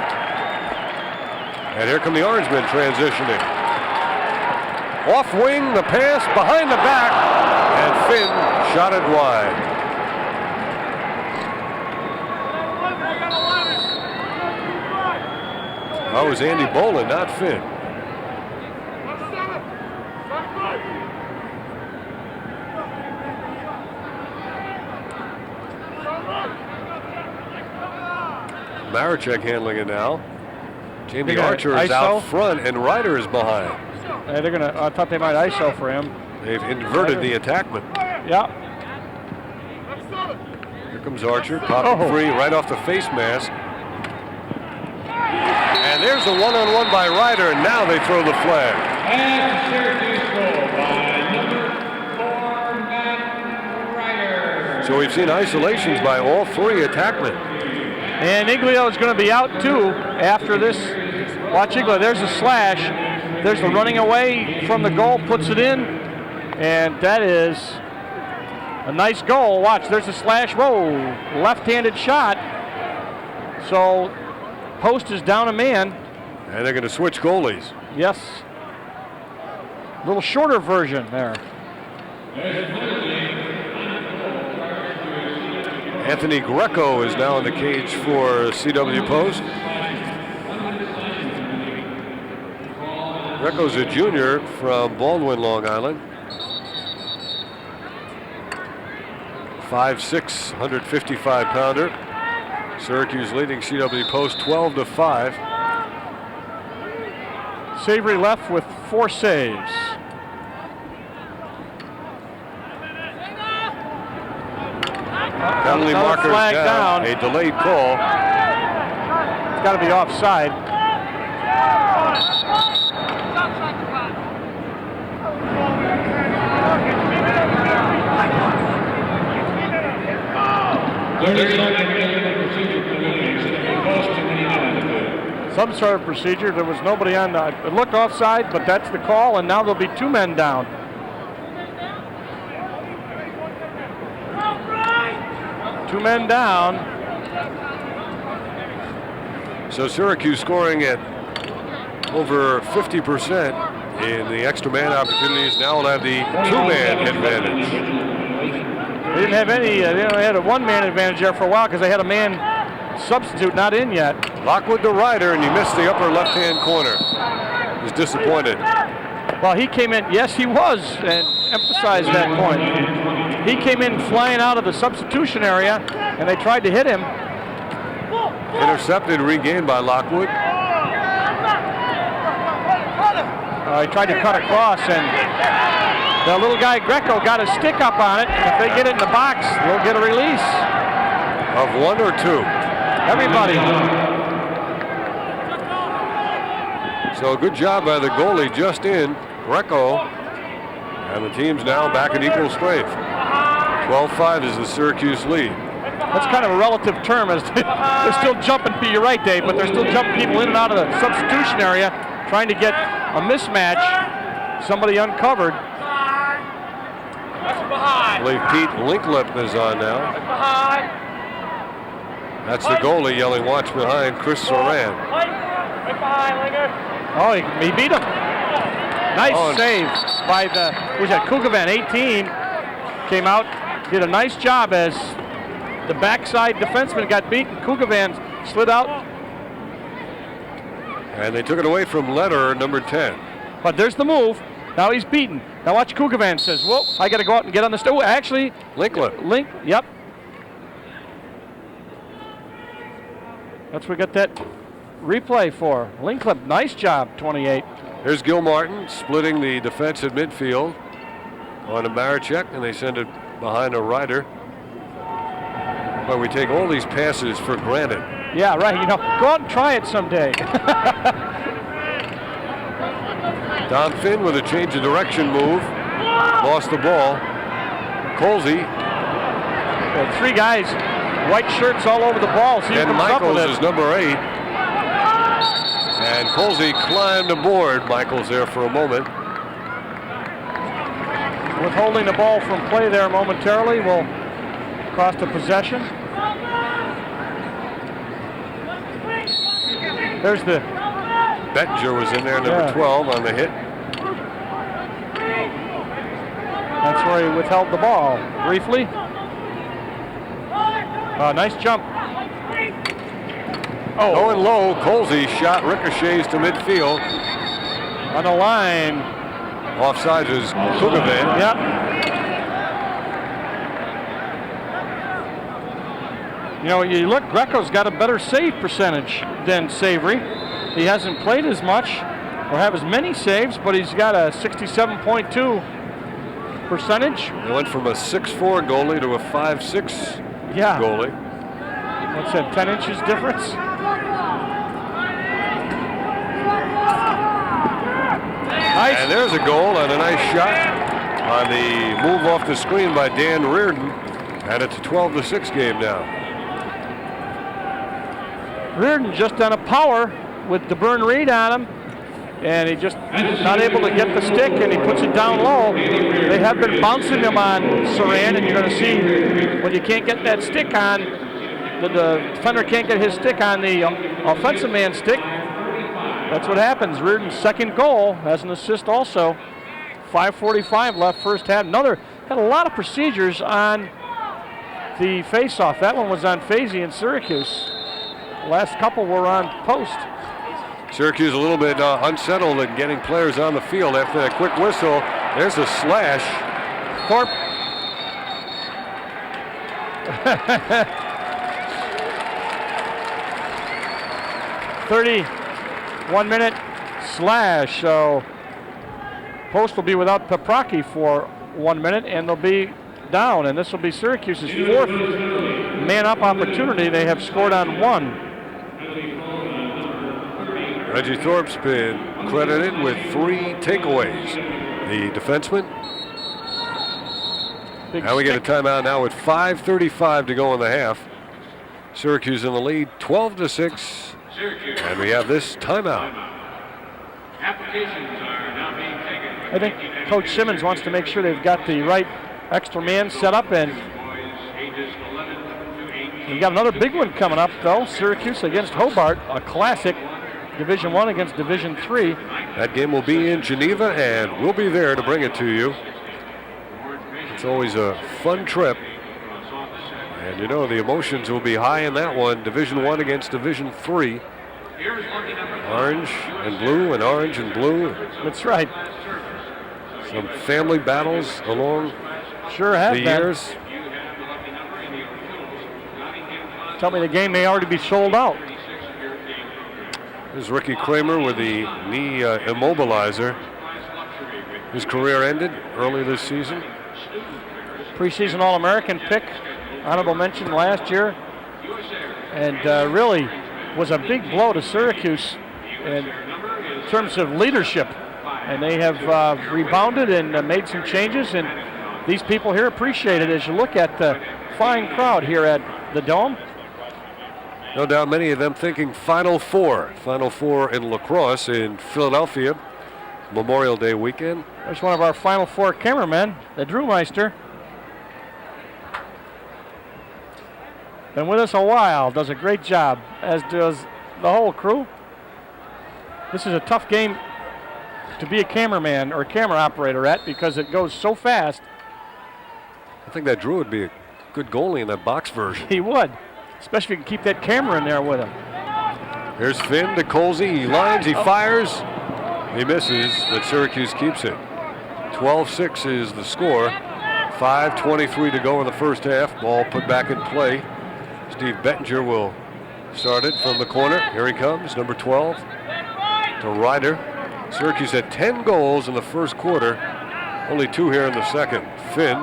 And here come the Orangemen transitioning. Off wing, the pass, behind the back. And Finn shot it wide. That was Andy Bolin, not Finn. Maricek handling it now. Jamie Archer is out front and Ryder is behind. Hey, they're gonna. I thought they might ISO for him. They've inverted the attackman. Yeah. Here comes Archer, popping free right off the face mask. And there's a one-on-one by Ryder, and now they throw the flag. And Syracuse goal by number 4, Matt Ryder. So we've seen isolations by all 3 attackmen. And Iglio is going to be out too after this. Watch Iglio. There's a slash. There's the running away from the goal, puts it in, and that is a nice goal. Watch, there's a slash. Whoa, left-handed shot. So Post is down a man. And they're going to switch goalies. Yes. A little shorter version there. Anthony Greco is now in the cage for CW Post. Greco's a junior from Baldwin, Long Island. 5'6", 155-pounder. Syracuse leading CW Post 12-5. Savory left with 4 saves. Penalty markers down. A delayed call. It's got to be offside. Some sort of procedure. There was nobody on the. It looked offside, but that's the call, and now there'll be 2 men down. Two men down. So Syracuse scoring at over 50% in the extra man opportunities. Now will have the 2-man advantage. They didn't have any. They only had a 1-man advantage there for a while because they had a man substitute not in yet. Lockwood to Ryder, and he missed the upper left-hand corner. He's disappointed. Well, he came in. Yes, he was, and emphasized that point. He came in flying out of the substitution area, and they tried to hit him. Intercepted, regained by Lockwood. He tried to cut across, and the little guy Greco got a stick up on it. If they get it in the box, they'll get a release. Of 1 or 2? Everybody. So a good job by the goalie just in, Greco. And the team's now back at equal strength. 12-5 is the Syracuse lead. That's kind of a relative term. As they're still jumping, you're right, Dave, but they're still jumping people in and out of the substitution area, trying to get a mismatch. Somebody uncovered. I believe Pete Linklip is on now. That's the goalie yelling, "Watch behind," Chris Soran. Oh, he beat him. Nice save by the, who's that, Kukovan, 18. Came out, did a nice job as the backside defenseman got beaten. Kukovan slid out. And they took it away from Lederer, number 10. But there's the move. Now he's beaten. Now watch Kukovan says, whoa, I got to go out and get on the stove. Actually, Linklip. Yep. That's what we got that replay for. Linklip, nice job, 28. Here's Gil Martin splitting the defense at midfield on a Maricek, and they send it behind a Ryder. But we take all these passes for granted. Yeah, right. You know, go out and try it someday. Don Finn with a change of direction move. Lost the ball. Colsey. Three guys, white shirts all over the ball. See and Michaels is number 8. And Colsey climbed aboard. Michaels there for a moment. Withholding the ball from play there momentarily will cost a possession. There's the... Bettinger was in there, number 12 on the hit. That's where he withheld the ball briefly. Nice jump. Going low, Colsey shot ricochets to midfield. On the line. Offside is Kugovan. Yep. You know, you look, Greco's got a better save percentage than Savory. He hasn't played as much or have as many saves, but he's got a 67.2 percentage. He went from a 6'4" goalie to a 5'6" goalie. What's that, 10 inches difference? Nice. And there's a goal and a nice shot on the move off the screen by Dan Reardon. And it's a 12-6 game now. Reardon just on a power with DeBurn Reed on him, and he just not able to get the stick, and he puts it down low. They have been bouncing him on Saran, and you're going to see when you can't get that stick on, the defender can't get his stick on the offensive man's stick. That's what happens. Reardon's second goal has an assist also. 5:45 left first half. Had a lot of procedures on the face-off. That one was on Feisty in Syracuse. The last couple were on post. Syracuse a little bit unsettled in getting players on the field after that quick whistle. There's a slash. Thorpe. 31-minute slash. So Post will be without Paprocki for 1 minute, and they'll be down. And this will be Syracuse's fourth man-up opportunity. They have scored on one. Reggie Thorpe's been credited with 3 takeaways. The defenseman. Now we get a timeout now with 5:35 to go in the half. Syracuse in the lead, 12-6. And we have this timeout. Applications are now being taken. I think Coach Simmons wants to make sure they've got the right extra man set up, and we got another big one coming up, though. Syracuse against Hobart, a classic. Division I against Division III. That game will be in Geneva, and we'll be there to bring it to you. It's always a fun trip. And you know the emotions will be high in that one. Division I against Division III. Orange and blue and orange and blue. That's right. Some family battles along the years. Tell me the game may already be sold out. This is Ricky Kramer with the knee immobilizer. His career ended early this season. Preseason All-American pick, honorable mention last year, and really was a big blow to Syracuse in terms of leadership. And they have rebounded and made some changes, and these people here appreciate it as you look at the fine crowd here at the Dome. No doubt many of them thinking Final Four. Final Four in Lacrosse in Philadelphia, Memorial Day weekend. There's one of our Final Four cameramen, the Drewmeister. Been with us a while, does a great job, as does the whole crew. This is a tough game to be a cameraman or camera operator at because it goes so fast. I think that Drew would be a good goalie in that box version. He would. Especially if you can keep that camera in there with him. Here's Finn to Colsey. He lines, he fires. He misses, but Syracuse keeps it. 12-6 is the score. 5:23 to go in the first half. Ball put back in play. Steve Bettinger will started from the corner. Here he comes, number 12, to Ryder. Syracuse had 10 goals in the first quarter, only 2 here in the second. Finn,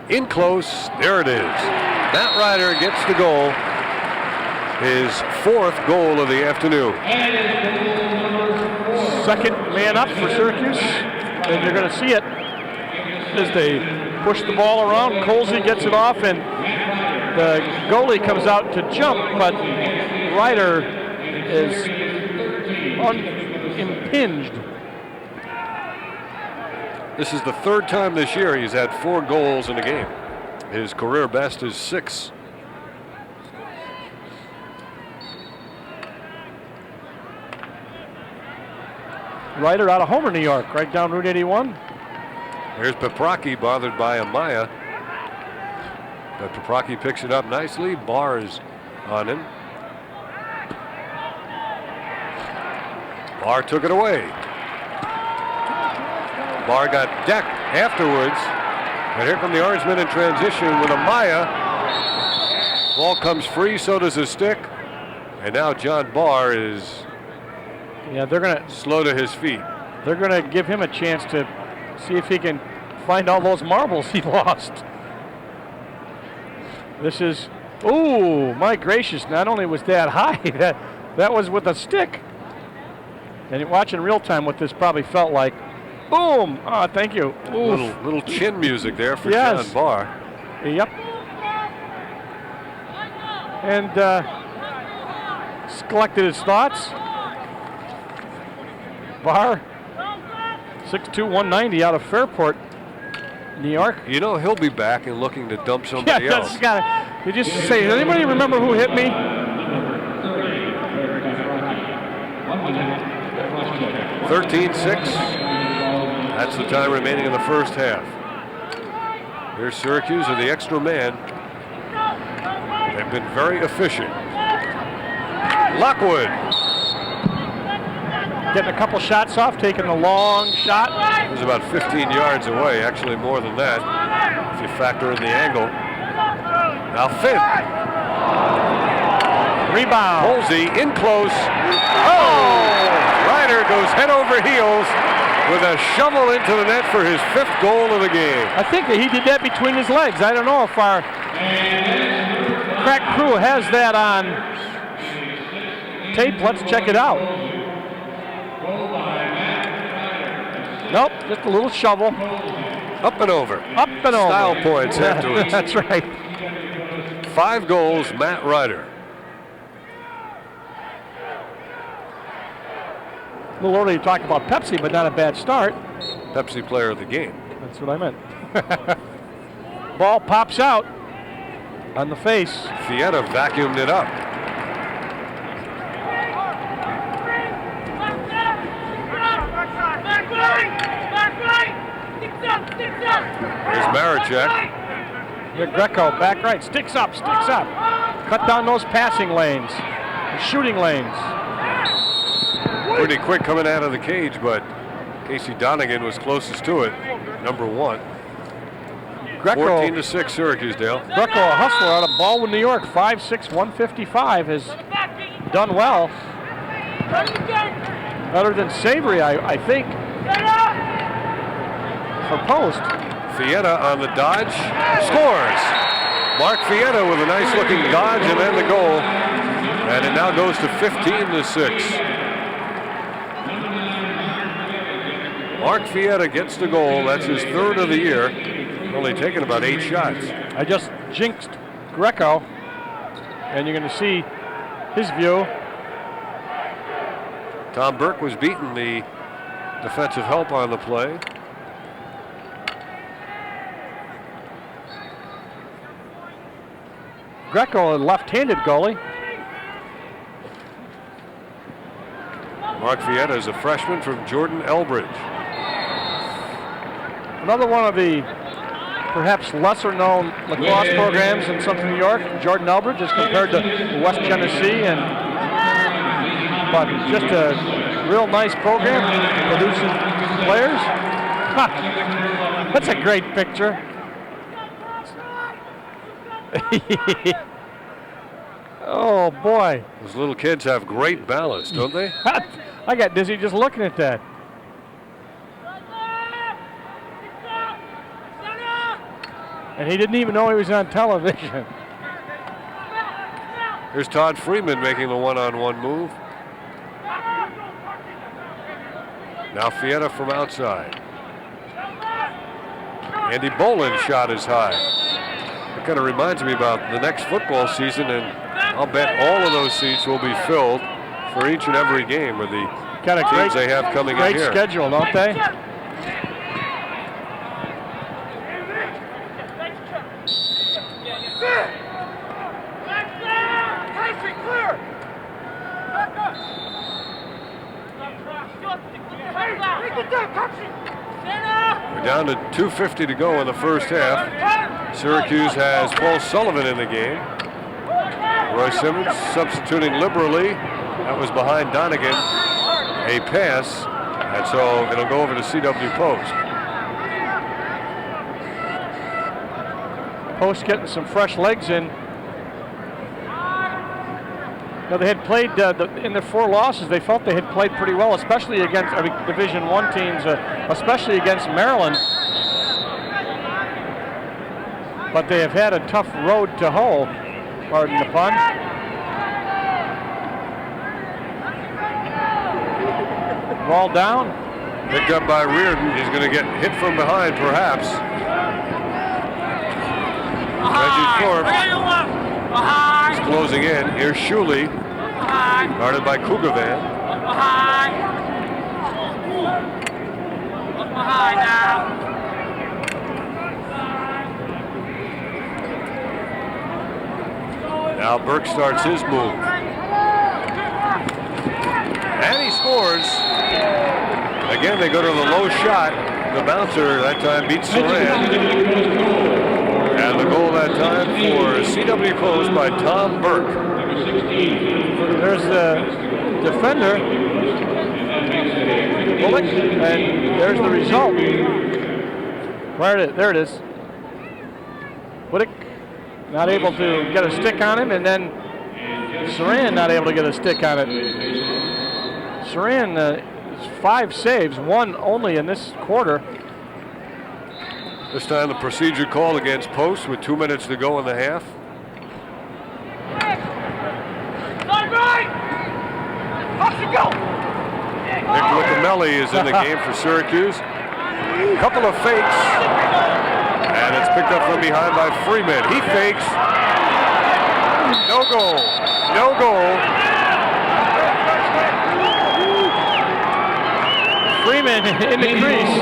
in close, there it is. Matt Ryder gets the goal, his 4th goal of the afternoon. Second man up for Syracuse, and you're going to see it as they push the ball around. Colsey gets it off, and the goalie comes out to jump, but Ryder is unimpinged. This is the 3rd time this year he's had 4 goals in a game. His career best is 6. Ryder out of Homer, New York, right down Route 81. Here's Paprocki bothered by Amaya. But Paprocki picks it up nicely. Barr is on him. Barr took it away. Barr got decked afterwards. And here come the Orangemen in transition with Amaya. Ball comes free, so does his stick. And now John Barr is they're going to slow to his feet. They're going to give him a chance to see if he can find all those marbles he lost. This is, oh my gracious, not only was that high, that was with a stick. And you watch in real time what this probably felt like. Boom! Oh, thank you. Little chin music there for Yes. John Barr. Yep. And collected his thoughts. Barr, 6'2", 190 out of Fairport, New York. You know he'll be back and looking to dump somebody else. You just say, does anybody remember who hit me? 13-6. That's the time remaining in the first half. Here's Syracuse with the extra man. They've been very efficient. Lockwood. Getting a couple shots off, taking a long shot. It was about 15 yards away, actually more than that, if you factor in the angle. Now Finn. Rebound. Colsey in close. Oh! Ryder goes head over heels with a shovel into the net for his 5th goal of the game. I think that he did that between his legs. I don't know if our crack crew has that on tape. Let's check it out. Nope, just a little shovel. Up and over. Up and over. Style points afterwards. That's right. 5 goals, Matt Ryder. A little earlier you talked about Pepsi, but not a bad start. Pepsi player of the game. That's what I meant. Ball pops out on the face. Fietta vacuumed it up. Here's Maricek. Here Greco, back right, sticks up. Cut down those passing lanes, shooting lanes. Pretty quick coming out of the cage, but Casey Donegan was closest to it, number 1. Greco, 14-6 Syracuse, Dale. Greco, a hustler out of Baldwin, New York, 5'6", 155, has done well. Better than Savory, I think, for post. Fietta on the dodge, scores. Mark Fietta with a nice looking dodge and then the goal. And it now goes to 15-6. Mark Fietta gets the goal. That's his 3rd of the year. Only taken about 8 shots. I just jinxed Greco, and you're going to see his view. Tom Burke was beating the defensive help on the play. Greco, a left-handed goalie. Mark Fietta is a freshman from Jordan Elbridge. Another one of the perhaps lesser-known lacrosse programs in Central New York, Jordan Elbridge, as compared to West Genesee, but just a real nice program, producing players. That's a great picture. Oh Oh, boy. Those little kids have great balance, don't they? I got dizzy just looking at that. And he didn't even know he was on television. Here's Todd Freeman making the one-on-one move. Now Fietta from outside. Andy Boland's shot is high. It kind of reminds me about the next football season, and I'll bet all of those seats will be filled for each and every game with the teams they have coming in here. Great schedule, don't they? We're down to 2:50 to go in the first half. Syracuse has Paul Sullivan in the game. Roy Simmons substituting liberally. That was behind Donegan. A pass, and so it'll go over to CW Post. Post getting some fresh legs in. Now they had played in their 4 losses. They felt they had played pretty well, especially against Division I teams, especially against Maryland. But they have had a tough road to hoe. Pardon the pun. Ball down. Picked up by Reardon. He's going to get hit from behind, perhaps. Reggie Thorpe is closing in. Here's Shuley, guarded by Kugavan. Now Burke starts his move. And he scores. Again, they go to the low shot. The bouncer that time beats Saran. And the goal that time for CW Post by Tom Burke. There's the defender, Bullock, and there's the result. There it is. Bullock not able to get a stick on him, and then Saran not able to get a stick on it. Saran 5 saves, 1 only in this quarter. This time the procedure called against Post with 2 minutes to go in the half. Nick Licamelli is in the game for Syracuse. Couple of fakes. And it's picked up from behind by Freeman. He fakes. No goal. No goal. Freeman in the crease.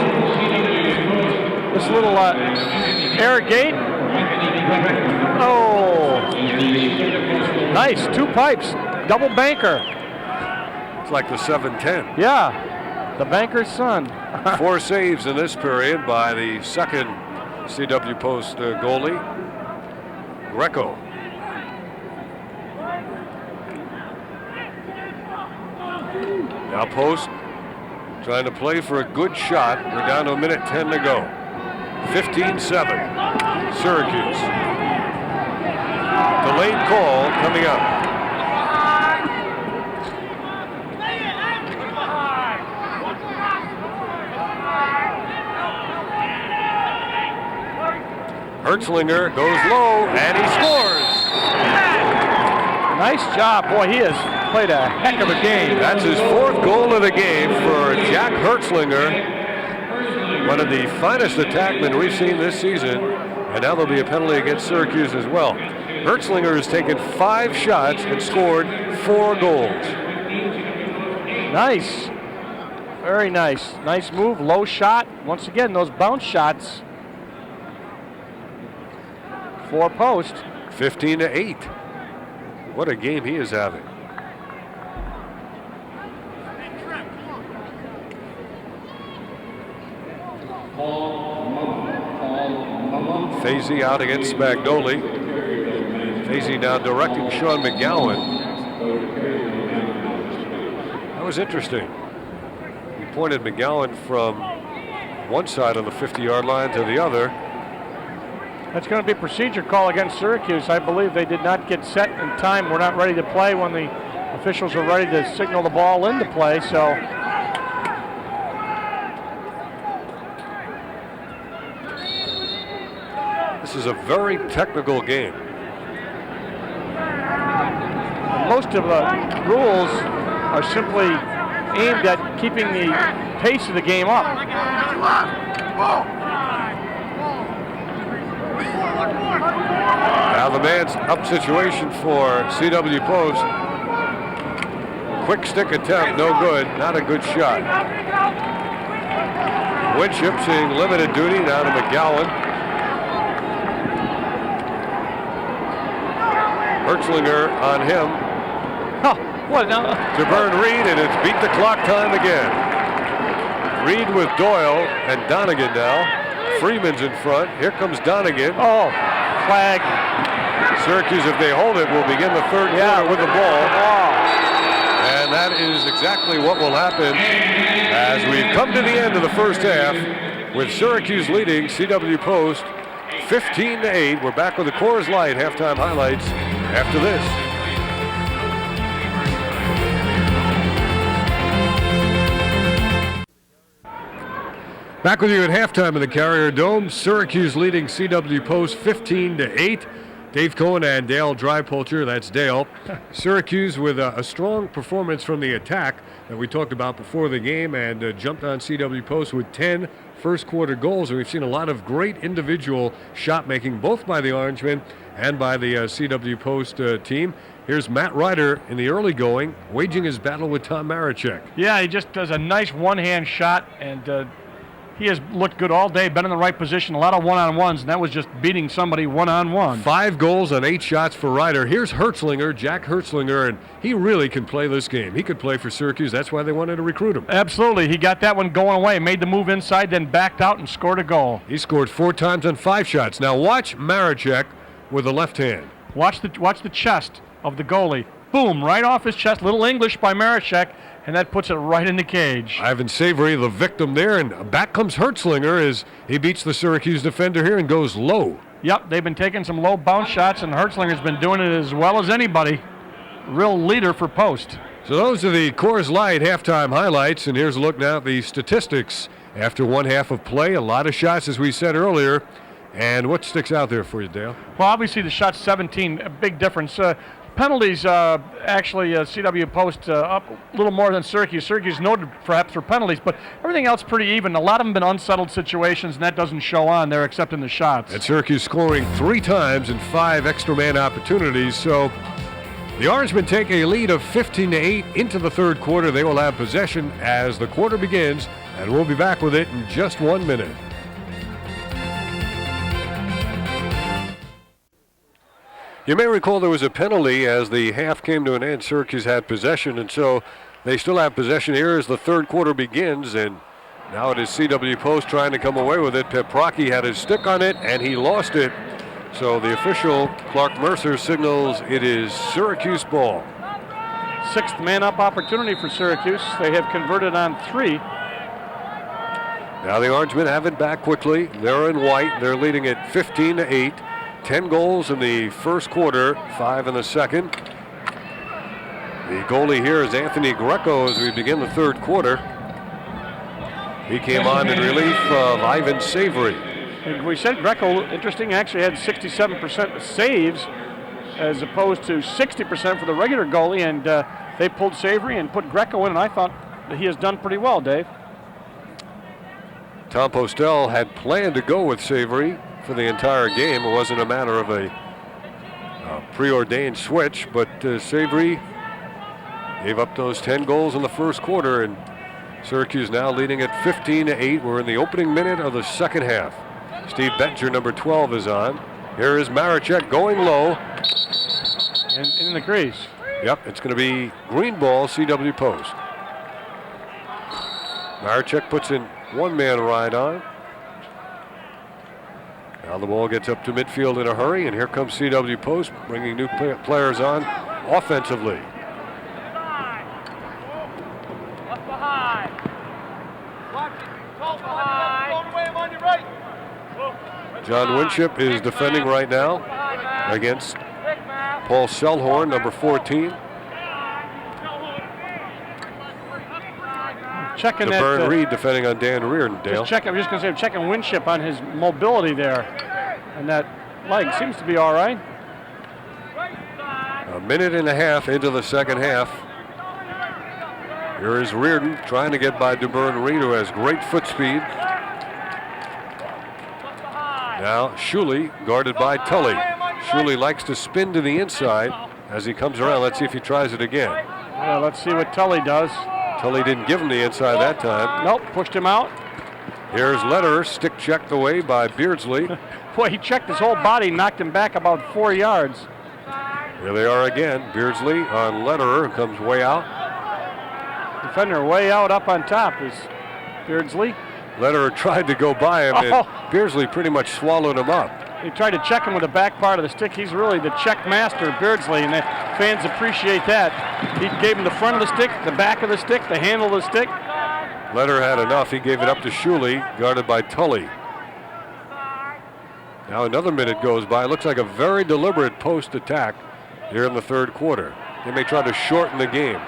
This little air gate. Oh. Nice. 2 pipes. Double banker. It's like the 7-10. Yeah. The banker's son. 4 saves in this period by the second CW Post goalie, Greco. Now Post trying to play for a good shot. We're down to 1:10 to go. 15-7, Syracuse. Delayed call coming up. Hertzlinger goes low, and he scores. Nice job. Boy, he has played a heck of a game. That's his 4th goal of the game for Jack Hertzlinger. One of the finest attackmen we've seen this season. And now there'll be a penalty against Syracuse as well. Hertzlinger has taken 5 shots and scored 4 goals. Nice. Very nice. Nice move, low shot. Once again, those bounce shots. 4 Post. 15-8. What a game he is having. Feisty out against Spagnoli. Feisty now directing Sean McGowan. That was interesting. He pointed McGowan from one side of the 50-yard line to the other. That's going to be a procedure call against Syracuse. I believe they did not get set in time. We're not ready to play when the officials were ready to signal the ball into play, so. This is a very technical game. Most of the rules are simply aimed at keeping the pace of the game up. Now the man's up situation for CW Post. Quick stick attempt, no good, not a good shot. Winship seeing limited duty, now to McGowan. Hertzlinger on him. Oh, what now? To Vern Reed, and it's beat the clock time again. Reed with Doyle and Donegan now. Freeman's in front. Here comes Donegan. Oh, flag. Syracuse, if they hold it, will begin the third quarter with the ball. And that is exactly what will happen as we've come to the end of the first half with Syracuse leading CW Post 15-8. We're back with the Coors Light halftime highlights after this. Back with you at halftime in the Carrier Dome. Syracuse leading CW Post 15-8. Dave Cohen and Dale Drypolcher, that's Dale. Syracuse with a strong performance from the attack that we talked about before the game, and jumped on CW Post with 10 first quarter goals. And we've seen a lot of great individual shot making, both by the Orangemen and by the CW Post team. Here's Matt Ryder in the early going, waging his battle with Tom Marachek. Yeah, he just does a nice one-hand shot, and he has looked good all day, been in the right position, a lot of one-on-ones, and that was just beating somebody one-on-one. 5 goals on 8 shots for Ryder. Here's Hertzlinger, Jack Hertzlinger, and he really can play this game. He could play for Syracuse. That's why they wanted to recruit him. Absolutely. He got that one going away, made the move inside, then backed out and scored a goal. He scored 4 times on 5 shots. Now watch Marachek with the left hand. Watch the chest of the goalie. Boom, right off his chest. Little English by Marachek, and that puts it right in the cage. Ivan Savory, the victim there, and back comes Hertzlinger as he beats the Syracuse defender here and goes low. Yep, they've been taking some low bounce shots, and Hertzlinger's been doing it as well as anybody. Real leader for Post. So those are the Coors Light halftime highlights, and here's a look now at the statistics after one half of play. A lot of shots, as we said earlier. And what sticks out there for you, Dale? Well, obviously the shot 17, a big difference. Penalties, actually, CW Post up a little more than Syracuse. Syracuse noted perhaps for penalties, but everything else pretty even. A lot of them been unsettled situations, and that doesn't show on there except in the shots. And Syracuse scoring 3 times and 5 extra man opportunities. So the Orangemen take a lead of 15-8 into the third quarter. They will have possession as the quarter begins, and we'll be back with it in just 1 minute. You may recall there was a penalty as the half came to an end. Syracuse had possession, and so they still have possession here as the third quarter begins. And now it is CW Post trying to come away with it. Peprocki had his stick on it, and he lost it. So the official, Clark Mercer, signals it is Syracuse ball. 6th man-up opportunity for Syracuse. They have converted on 3. Now the Orangemen have it back quickly. They're in white. They're leading it 15-8. 10 goals in the first quarter, 5 in the second. The goalie here is Anthony Greco as we begin the third quarter. He came on in relief of Ivan Savory. And we said Greco, interesting, actually had 67% saves as opposed to 60% for the regular goalie, and they pulled Savory and put Greco in, and I thought that he has done pretty well, Dave. Tom Postel had planned to go with Savory for the entire game. It wasn't a matter of a preordained switch, but Savory gave up those 10 goals in the first quarter, and Syracuse now leading at 15-8. We're in the opening minute of the second half. Steve Bettinger, number 12, is on. Here is Marachek going low. And in the crease. Yep, it's going to be green ball, CW Post. Marachek puts in one-man ride on. Now the ball gets up to midfield in a hurry, and here comes CW Post, bringing new players on offensively. Left behind. Watch it. Call behind. Going away, I'm on your right. John Winship is defending right now against Paul Shellhorn, number 14. Checking DeBurn Reed defending on Dan Reardon, Dale. I'm just going to say, checking Winship on his mobility there. And that leg seems to be all right. A minute and a half into the second half. Here is Reardon trying to get by DeBurn Reed, who has great foot speed. Now Shuley guarded by Tully. Shuley likes to spin to the inside as he comes around. Let's see if he tries it again. Yeah, let's see what Tully does. Tully didn't give him the inside that time. Nope, pushed him out. Here's Lederer, stick checked away by Beardsley. Boy, he checked his whole body, knocked him back about 4 yards. Here they are again. Beardsley on Lederer, who comes way out. Defender way out up on top is Beardsley. Lederer tried to go by him, and Beardsley pretty much swallowed him up. He tried to check him with the back part of the stick. He's really the check master, Beardsley, and the fans appreciate that. He gave him the front of the stick, the back of the stick, the handle of the stick. Lederer had enough. He gave it up to Shuley, guarded by Tully. Now another minute goes by. Looks like a very deliberate post attack here in the third quarter. They may try to shorten the game.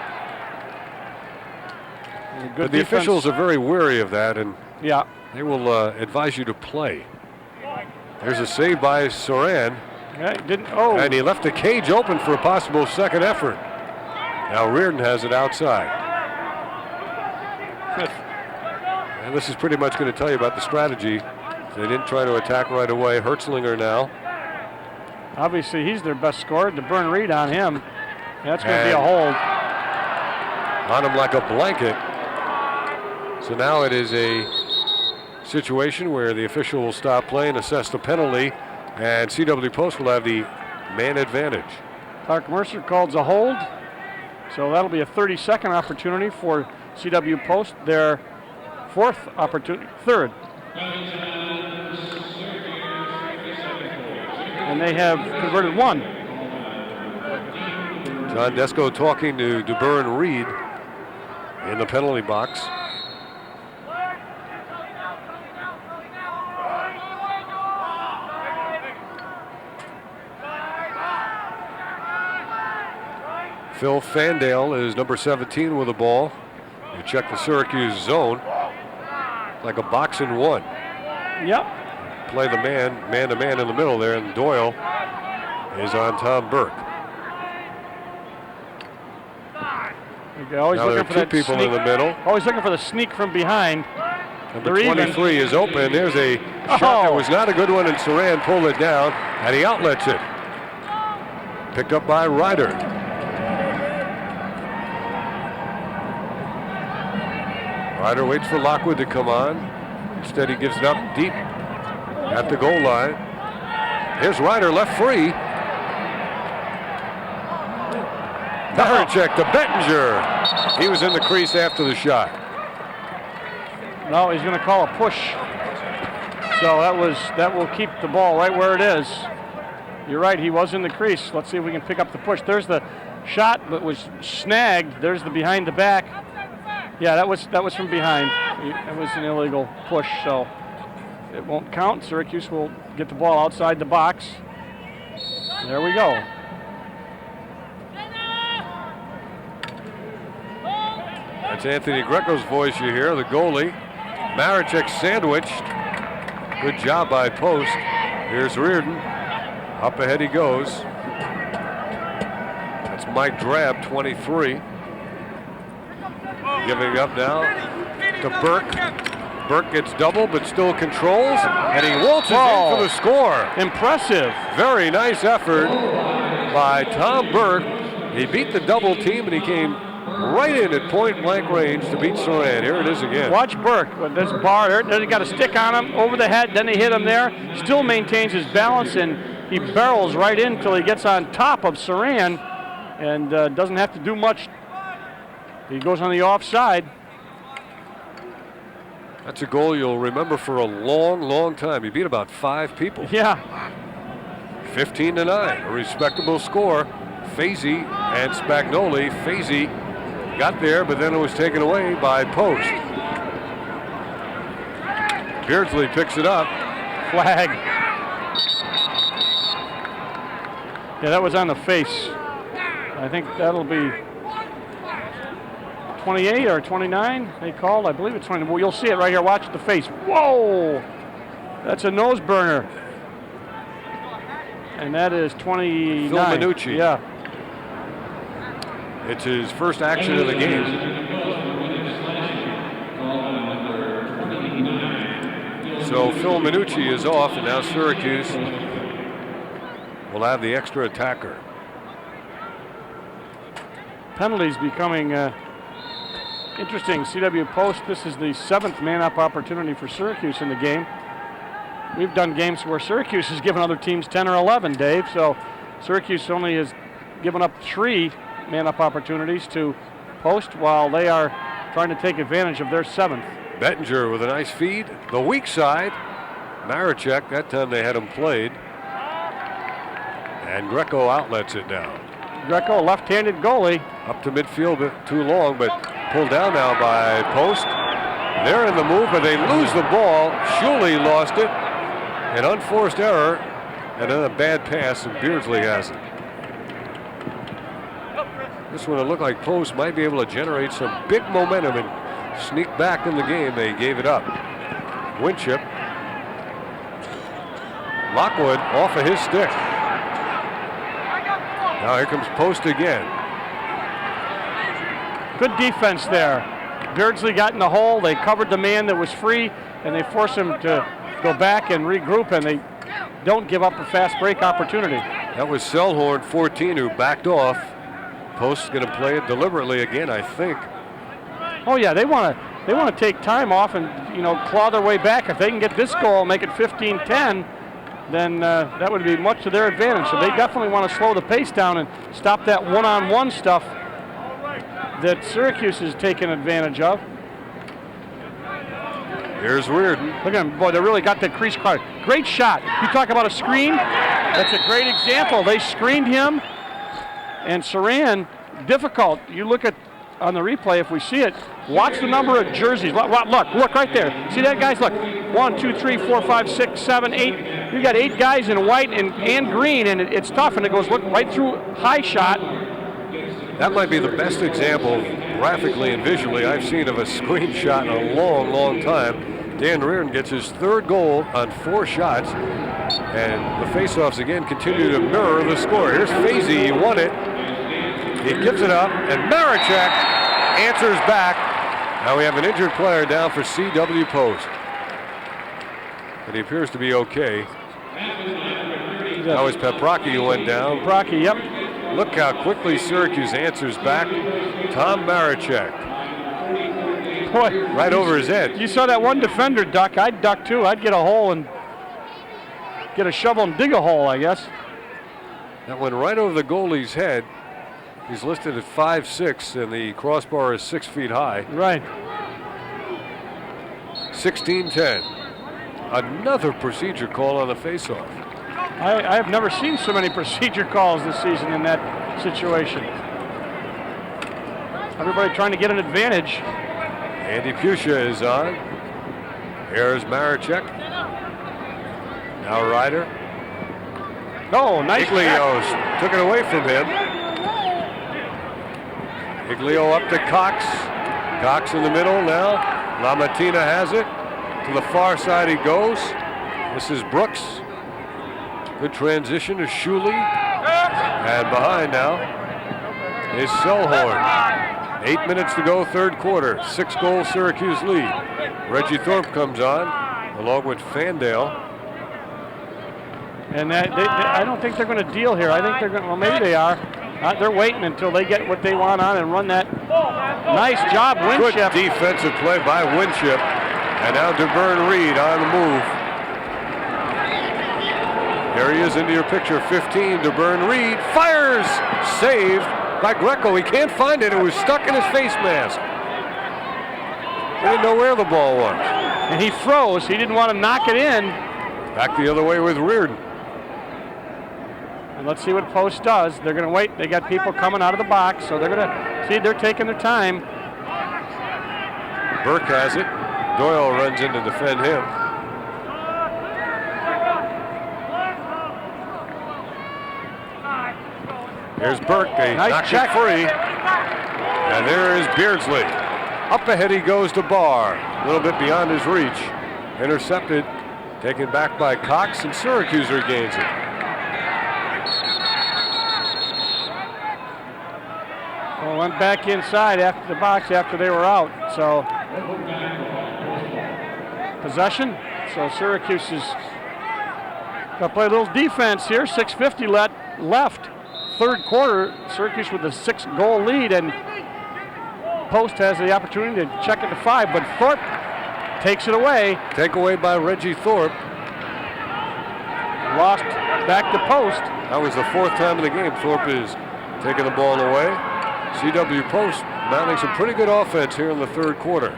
But the officials are very wary of that, and they will advise you to play. There's a save by Soran. Yeah, he didn't. Oh. And he left the cage open for a possible second effort. Now Reardon has it outside. And this is pretty much going to tell you about the strategy. They didn't try to attack right away. Hertzlinger now. Obviously, he's their best scorer. DeBurn Reed on him. That's going to be a hold. On him like a blanket. So now it is a situation where the official will stop play and assess the penalty, and CW Post will have the man advantage. Clark Mercer calls a hold. So that'll be a 30-second opportunity for CW Post, their third. And they have converted one. John Desko talking to DeBurn Reed in the penalty box. Phil Fandale is number 17 with the ball. You check the Syracuse zone. Like a boxing one. Yep. Play the man-to-man in the middle there, and Doyle is on Tom Burke. Always now there are two people sneak. in the middle. Always looking for the sneak from behind. Number 23 is open. There's a shot that was not a good one, and Saran pulled it down, and he outlets it. Picked up by Ryder. Ryder waits for Lockwood to come on. Instead, he gives it up deep at the goal line. Here's Ryder left free. Barachek to Bettinger. He was in the crease after the shot. No, he's going to call a push. So that will keep the ball right where it is. You're right, he was in the crease. Let's see if we can pick up the push. There's the shot, but was snagged. There's the behind the back. Yeah, that was from behind. It was an illegal push, so it won't count. Syracuse will get the ball outside the box. There we go. That's Anthony Greco's voice you hear, the goalie. Maricek sandwiched. Good job by Post. Here's Reardon. Up ahead he goes. That's Mike Drab, 23. Giving up now to Burke. Burke gets double but still controls, and he waltzes in for the score. Impressive. Very nice effort by Tom Burke. He beat the double team, and he came right in at point-blank range to beat Saran. Here it is again. Watch Burke with this bar. Then he got a stick on him over the head. Then they hit him there. Still maintains his balance, and he barrels right in until he gets on top of Saran and doesn't have to do much. He goes on the offside. That's a goal you'll remember for a long, long time. He beat about 5 people. Yeah. 15-9, a respectable score. Feisty and Spagnoli. Feisty got there, but then it was taken away by Post. Beardsley picks it up. Flag. Yeah, that was on the face. I think that'll be 28 or 29, they called. I believe it's 20. Well, you'll see it right here. Watch the face. Whoa! That's a nose burner. And that is 29. Phil Minucci. Yeah. It's his first action of the game. So Phil Minucci is off, and now Syracuse will have the extra attacker. Penalties becoming interesting. CW Post, this is the 7th man-up opportunity for Syracuse in the game. We've done games where Syracuse has given other teams 10 or 11, Dave, so Syracuse only has given up 3 man-up opportunities to Post while they are trying to take advantage of their 7th. Bettinger with a nice feed. The weak side. Maricek, that time they had him played. And Greco outlets it now. Greco, left-handed goalie. Up to midfield, but too long, but pulled down now by Post. They're in the move, but they lose the ball. Shuley lost it. An unforced error, and then a bad pass, and Beardsley has it. This one, it looked like Post might be able to generate some big momentum and sneak back in the game. They gave it up. Winship. Lockwood off of his stick. Now here comes Post again. Good defense there. Beardsley got in the hole. They covered the man that was free, and they forced him to go back and regroup, and they don't give up a fast break opportunity. That was Selhorn, 14, who backed off. Post's going to play it deliberately again, I think. Oh yeah, they want to take time off and claw their way back. If they can get this goal, make it 15-10, then that would be much to their advantage. So they definitely want to slow the pace down and stop that one-on-one stuff that Syracuse is taking advantage of. Here's Reardon. Look at him. Boy, they really got that crease crowd. Great shot. You talk about a screen. That's a great example. They screened him, and Saran, difficult. You look at on the replay, if we see it, watch the number of jerseys. Look right there. See that, guys? Look. 1, 2, 3, 4, 5, 6, 7, 8. You got 8 guys in white and green, and it's tough, and it goes right through high shot. That might be the best example, graphically and visually, I've seen of a screenshot in a long, long time. Dan Reardon gets his 3rd goal on 4 shots, and the faceoffs again continue to mirror the score. Here's Feisty, he won it. He gives it up, and Maricek answers back. Now we have an injured player down for CW Post. But he appears to be okay. That was Peprocki who went down. Peprocki, yep. Look how quickly Syracuse answers back. Tom Maricek. Boy, right over his head. You saw that one defender duck. I'd duck too. I'd get a hole and get a shovel and dig a hole, I guess. That went right over the goalie's head. He's listed at 5'6", and the crossbar is 6 feet high. Right. 16-10. Another procedure call on the faceoff. I have never seen so many procedure calls this season in that situation. Everybody trying to get an advantage. Andy Pusha is on. Here's Maricek. Now Ryder. Oh, nice. Iglio took it away from him. Iglio up to Cox. Cox in the middle now. LaMattina has it. To the far side he goes. This is Brooks. Good transition to Shuley. And behind now is Selhorn. 8 minutes to go, 3rd quarter. 6-goal Syracuse lead. Reggie Thorpe comes on along with Fandale. And I don't think they're going to deal here. I think they're going to, well, maybe they are. They're waiting until they get what they want on and run that. Nice job, Winship. Good defensive play by Winship. And now DeBurn Reed on the move. There he is into your picture, 15, DeBurn Reed fires, saved by Greco. He can't find it, it was stuck in his face mask. He didn't know where the ball was. And he froze, he didn't want to knock it in. Back the other way with Reardon. And let's see what Post does. They're going to wait, they got people coming out of the box, so they're going to, see, they're taking their time. Burke has it, Doyle runs in to defend him. There's Burke, they Nice knocked check. it free. And there is Beardsley. Up ahead he goes to Barr. A little bit beyond his reach. Intercepted, taken back by Cox, and Syracuse regains it. Well, went back inside after the box after they were out. So possession. So Syracuse is going to play a little defense here. 6:50 left. Third quarter, Syracuse with a 6-goal lead, and Post has the opportunity to check it to 5, but Thorpe takes it away. Takeaway by Reggie Thorpe. Lost back to Post. That was the 4th time in the game Thorpe is taking the ball away. CW Post mounting some pretty good offense here in the third quarter.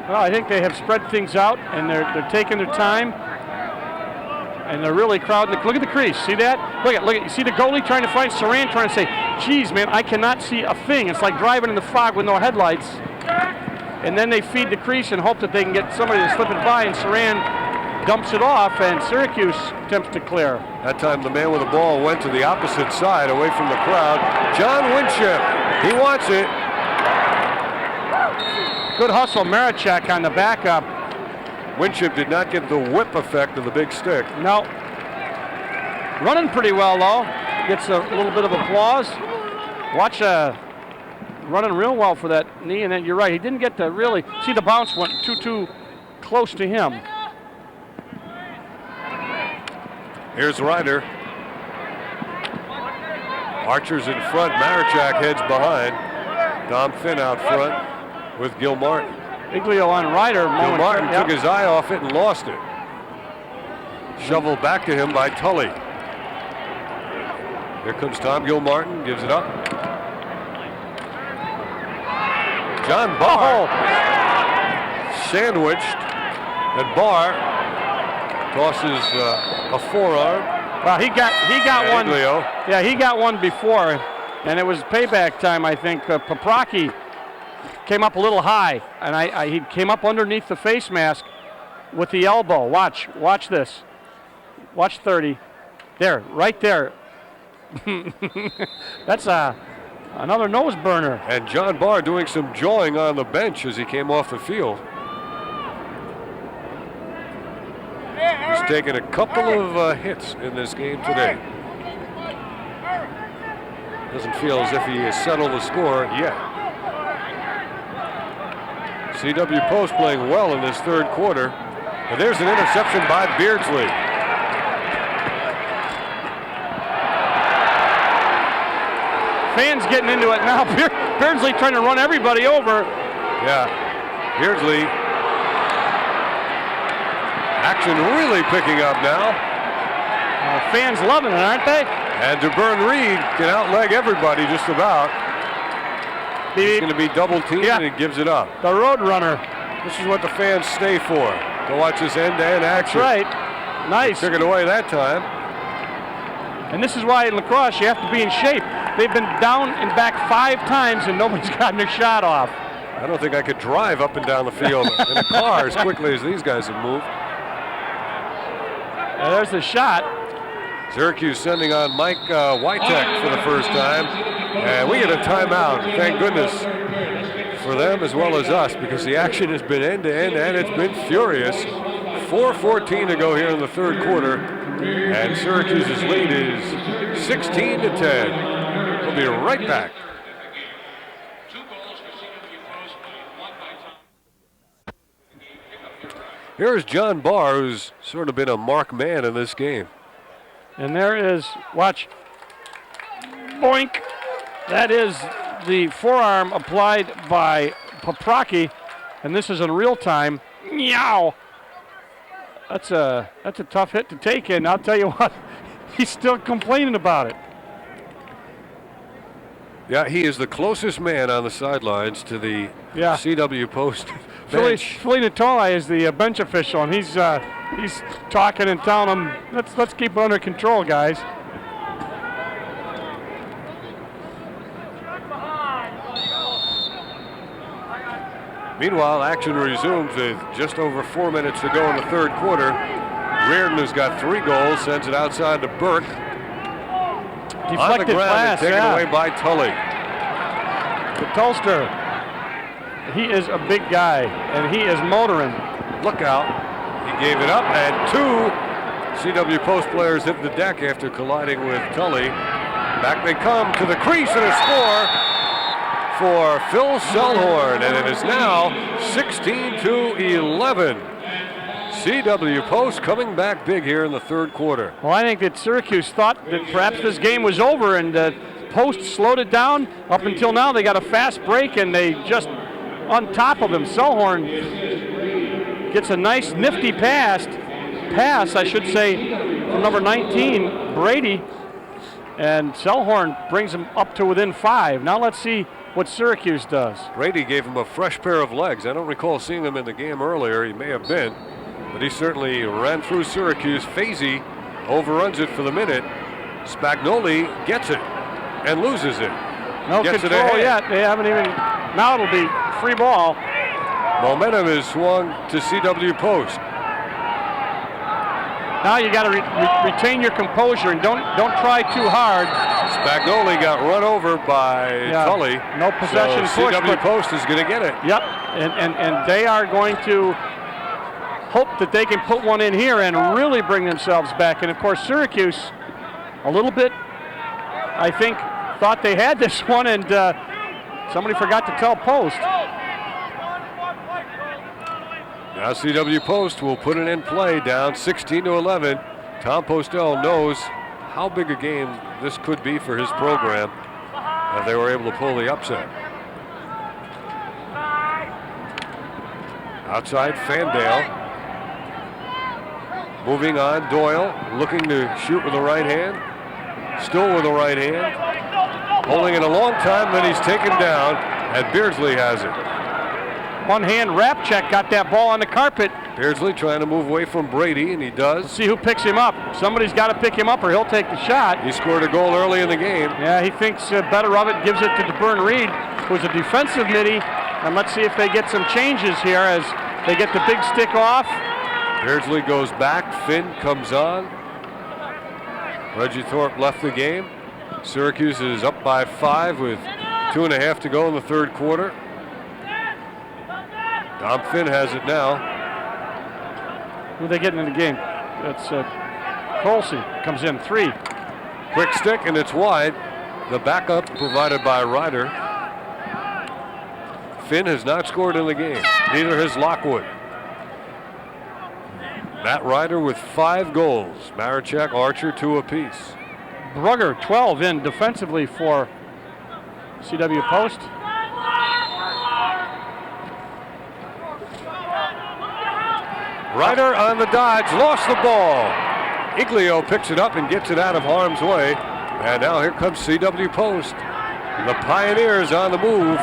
Well, I think they have spread things out, and they're taking their time, and they're really crowding. Look at the crease. See that? Look at. You see the goalie trying to find Saran, trying to say, "Geez, man, I cannot see a thing." It's like driving in the fog with no headlights. And then they feed the crease and hope that they can get somebody to slip it by, and Saran dumps it off, and Syracuse attempts to clear. That time the man with the ball went to the opposite side, away from the crowd. John Winship, he wants it. Good hustle, Marichak on the backup. Winship did not get the whip effect of the big stick. No. Running pretty well, though. Gets a little bit of applause. Watch running real well for that knee, and then you're right, he didn't get to really see the bounce went too close to him. Here's Ryder. Archer's in front, Marichak heads behind. Dom Finn out front with Gil Martin. Iglio on Ryder. Gil Martin took his eye off it and lost it. Shoveled back to him by Tully. Here comes Tom Gilmartin, gives it up. John Barr sandwiched, and Barr tosses a forearm. Well, he got one. Iglio. Yeah, he got one before, and it was payback time. I think Paprocki came up a little high, and he came up underneath the face mask with the elbow. Watch this. Watch 30. There, right there. That's another nose burner. And John Barr doing some jawing on the bench as he came off the field. He's taken a couple of hits in this game today. Doesn't feel as if he has settled the score yet. CW Post playing well in this third quarter. And there's an interception by Beardsley. Fans getting into it now. Beardsley trying to run everybody over. Yeah, Beardsley. Action really picking up now. Fans loving it, aren't they? And DeBurn Reed can outleg everybody just about. He's going to be double teamed, and he gives it up. The road runner. This is what the fans stay for, to watch this end-to-end action. That's right. Nice. Took it away that time. And this is why in lacrosse you have to be in shape. They've been down and back 5 times and nobody's gotten a shot off. I don't think I could drive up and down the field in a car as quickly as these guys have moved. There's the shot. Syracuse sending on Mike Witek for the first time. And we get a timeout. Thank goodness for them as well as us, because the action has been end-to-end and it's been furious. 4:14 to go here in the third quarter. And Syracuse's lead is 16-10. We'll be right back. Here's John Barr, who's sort of been a mark man in this game. And there is, watch, boink. That is the forearm applied by Paprocki, and this is in real time. Meow. That's a tough hit to take, and I'll tell you what, he's still complaining about it. Yeah, he is the closest man on the sidelines to the CW Post bench. Philly Natoli is the bench official, and he's talking and telling them, let's keep it under control, guys. Meanwhile, action resumes with just over 4 minutes to go in the third quarter. Reardon, who's got 3 goals, sends it outside to Burke. Deflected on the ground pass, and taken away by Tully. The Tolster. He is a big guy, and he is motoring. Look out. He gave it up, and two CW Post players hit the deck after colliding with Tully. Back they come to the crease, and a score for Phil Selhorn, and it is now 16-11. CW Post coming back big here in the third quarter. Well, I think that Syracuse thought that perhaps this game was over, and Post slowed it down. Up until now, they got a fast break, and they just on top of him. Selhorn gets a nice, nifty pass, I should say, from number 19, Brady, and Selhorn brings him up to within 5. Now let's see what Syracuse does. Brady gave him a fresh pair of legs. I don't recall seeing him in the game earlier. He may have been, but he certainly ran through Syracuse. Feisty overruns it for the minute. Spagnoli gets it and loses it. No gets control yet. They haven't even. Now it'll be free ball. Momentum is swung to CW Post. Now you got to retain your composure and don't try too hard. Spagnoli got run over by Tully. No possession so push. CW Post is going to get it. Yep, and they are going to hope that they can put one in here and really bring themselves back. And of course, Syracuse, a little bit, I think, thought they had this one, and somebody forgot to tell Post. Now CW Post will put it in play, down 16-11. Tom Postel knows how big a game this could be for his program if they were able to pull the upset. Outside Fandale. Moving on, Doyle looking to shoot with the right hand. Still with the right hand. Holding it a long time, then he's taken down, and Beardsley has it. One hand wrap check, got that ball on the carpet. Beardsley trying to move away from Brady, and he does. Let's see who picks him up. Somebody's got to pick him up or he'll take the shot. He scored a goal early in the game. Yeah, he thinks better of it, gives it to DeBurn Reed, who's a defensive midi. And let's see if they get some changes here as they get the big stick off. Beardsley goes back, Finn comes on. Reggie Thorpe left the game. Syracuse is up by 5 with 2.5 to go in the third quarter. Dom Finn has it now. Who are they getting in the game? That's Colsey comes in 3. Quick stick, and it's wide. The backup provided by Ryder. Finn has not scored in the game. Neither has Lockwood. Matt Ryder with 5 goals. Marichek, Archer, 2 apiece. Brugger, 12 in defensively for CW Post. Ryder on the dodge, lost the ball. Iglio picks it up and gets it out of harm's way. And now here comes CW Post. The Pioneers on the move.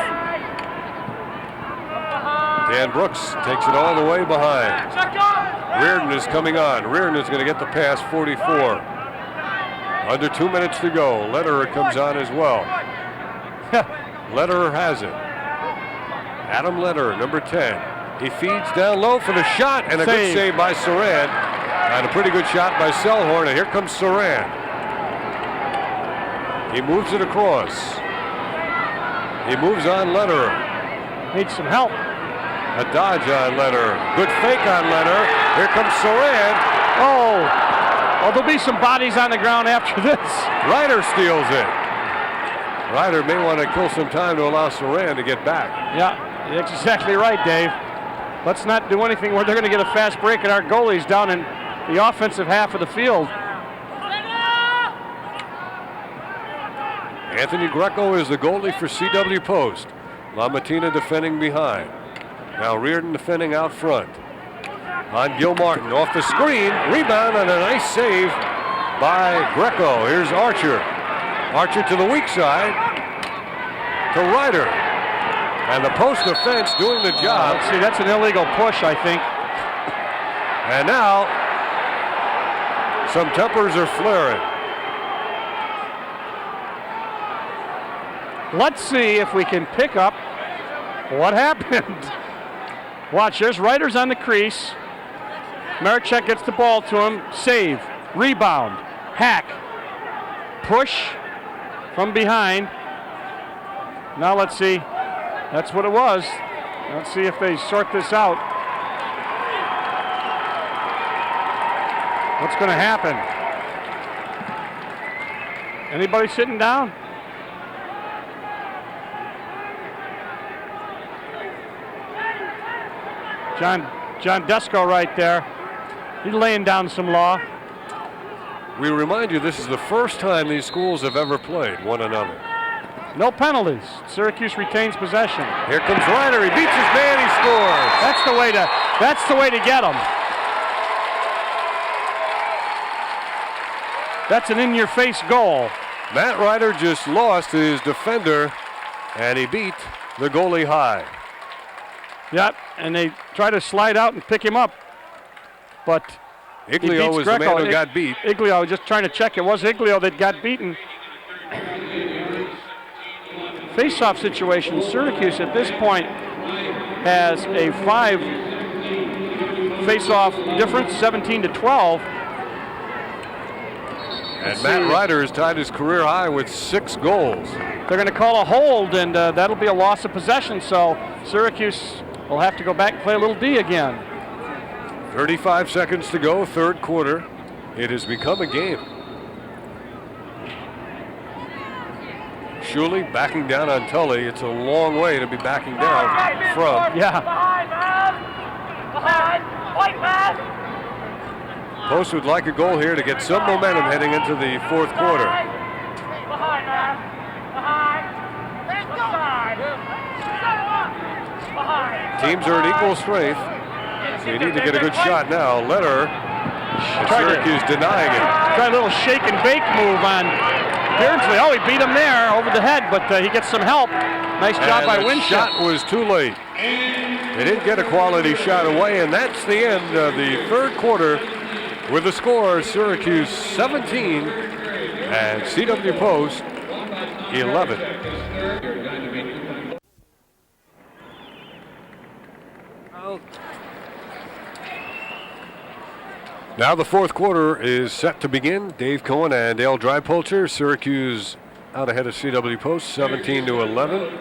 Dan Brooks takes it all the way behind. Reardon is coming on. Reardon is going to get the pass, 44. Under 2 minutes to go. Lederer comes on as well. Lederer has it. Adam Lederer, number 10. He feeds down low for the shot, and a good save by Saran. And a pretty good shot by Selhorn, and here comes Saran. He moves it across. He moves on Lederer. Needs some help. A dodge on Lederer. Good fake on Lederer. Here comes Saran. Oh, there'll be some bodies on the ground after this. Ryder steals it. Ryder may want to kill some time to allow Saran to get back. Yeah, that's exactly right, Dave. Let's not do anything where they're going to get a fast break and our goalie's down in the offensive half of the field. Anthony Greco is the goalie for CW Post. LaMattina defending behind. Now Reardon defending out front. On Gilmartin, off the screen, rebound and a nice save by Greco. Here's Archer. Archer to the weak side, to Ryder. And the post defense doing the job. See, that's an illegal push, I think. And now, some tempers are flaring. Let's see if we can pick up what happened. Watch, there's Ryder's on the crease. Marichek gets the ball to him. Save. Rebound. Hack. Push. from behind. Now let's see. That's what it was. Let's see if they sort this out. What's going to happen? Anybody sitting down? John Desco right there. He's laying down some law. We remind you this is the first time these schools have ever played one another. No penalties. Syracuse retains possession. Here comes Ryder. He beats his man. He scores. That's the way to get him. That's an in-your-face goal. Matt Ryder just lost his defender, and he beat the goalie high. Yep, and they try to slide out and pick him up, but Iglio was the man who got beat. Iglio, was just trying to check. It was Iglio that got beaten. Face-off situation. Syracuse at this point has a 5 face-off difference, 17-12. And Matt Ryder has tied his career high with 6 goals. They're going to call a hold, and that'll be a loss of possession, so Syracuse will have to go back and play a little D again. 35 seconds to go, third quarter. It has become a game. Shuley backing down on Tully. It's a long way to be backing down from. Yeah. White man! Post would like a goal here to get some momentum heading into the fourth quarter. Behind, man! Behind! Behind! Teams are at equal strength, so you need to get a good shot now. Letter, Syracuse denying it. Try a little shake and bake move on Beardsley. Oh, he beat him there over the head, but he gets some help. Nice job by Winship. The shot was too late. They didn't get a quality shot away, and that's the end of the third quarter with the score Syracuse 17 and CW Post 11. Now the fourth quarter is set to begin. Dave Cohen and Dale Drypolcher. Syracuse out ahead of CW Post, 17-11.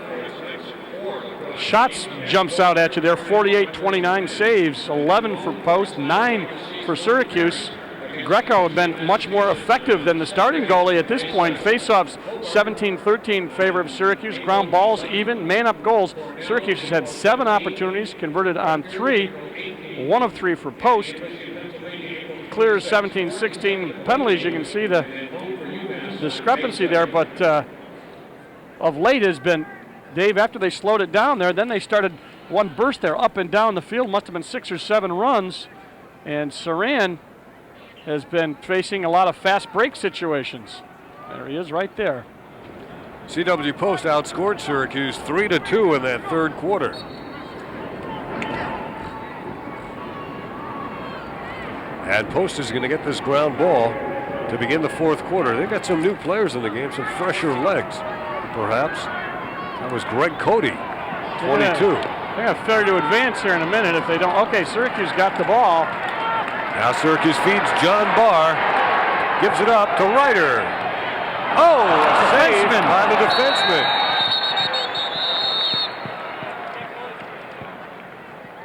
Shots jumps out at you there, 48-29 saves, 11 for Post, 9 for Syracuse. Greco have been much more effective than the starting goalie at this point. Faceoffs 17-13 in favor of Syracuse. Ground balls even, man-up goals. Syracuse has had 7 opportunities, converted on 3, 1 of 3 for Post. Clears 17-16 penalties. You can see the discrepancy there, but of late has been, Dave, after they slowed it down there, then they started one burst there up and down the field. Must have been 6 or 7 runs, and Saran has been facing a lot of fast break situations. There he is right there. CW Post outscored Syracuse 3-2 in that third quarter. And Post is going to get this ground ball to begin the fourth quarter. They've got some new players in the game, some fresher legs, perhaps. That was Greg Cody, 22. They're going to fair to advance here in a minute if they don't. Okay, Syracuse got the ball. Now Syracuse feeds John Barr, gives it up to Ryder. Oh, a save by the defenseman.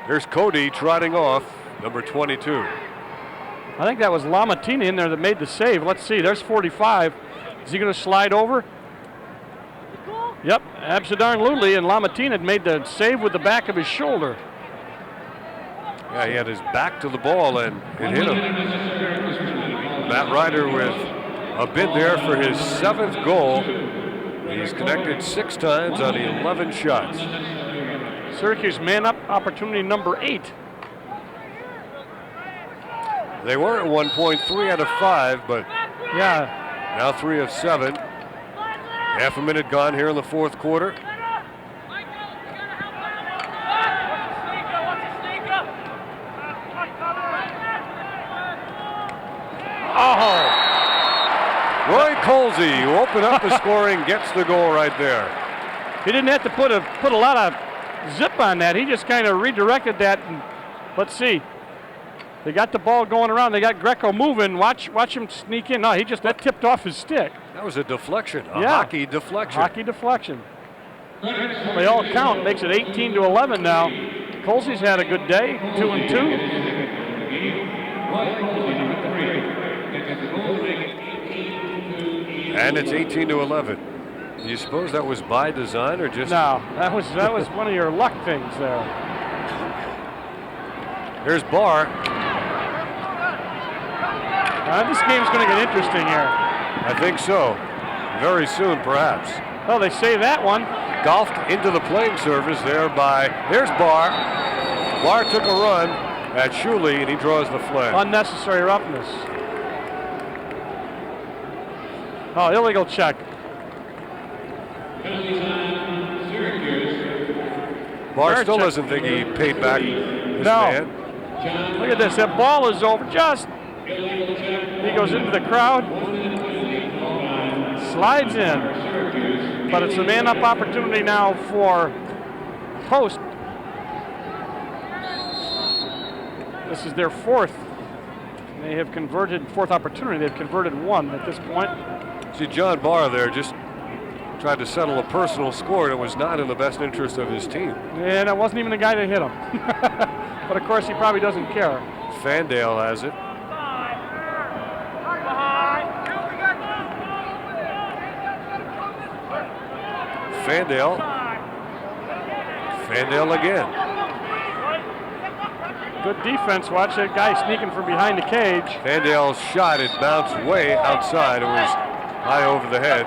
Here's Cody trotting off, number 22. I think that was Lamatina in there that made the save. Let's see, there's 45. Is he going to slide over? Yep, absolutely, and Lamatina had made the save with the back of his shoulder. Yeah, he had his back to the ball and it hit him. Matt Ryder with a bid there for his 7th goal. He's connected 6 times on 11 shots. Syracuse man-up opportunity number 8. They were at one point 3 out of 5, but yeah, now 3 of 7. Half a minute gone here in the fourth quarter. Oh! Roy Colsey, who opened up the scoring, gets the goal right there. He didn't have to put a lot of zip on that. He just kind of redirected that. And let's see. They got the ball going around. They got Greco moving. Watch him sneak in. No, that tipped off his stick. That was a deflection, hockey deflection. Hockey deflection. Well, they all count. Makes it 18-11 now. Colsey's had a good day, 2-2. And it's 18-11. Do you suppose that was by design or just? No, that was one of your luck things there. Here's Barr. This game's going to get interesting here. I think so. Very soon, perhaps. Well, they say that one. Golfed into the playing surface there by, there's Barr. Barr took a run at Shuley, and he draws the flag. Unnecessary roughness. Oh, illegal check. Barr still doesn't think he paid back this man. Look at this. That ball is over. He goes into the crowd. Slides in. But it's a man-up opportunity now for Post. This is their fourth. They have converted, fourth opportunity. They've converted one at this point. See, John Barr there just tried to settle a personal score, and it was not in the best interest of his team. And it wasn't even the guy that hit him. But of course, he probably doesn't care. Fandale has it. Fandale again. Good defense. Watch that guy sneaking from behind the cage. Fandale's shot, it bounced way outside. It was high over the head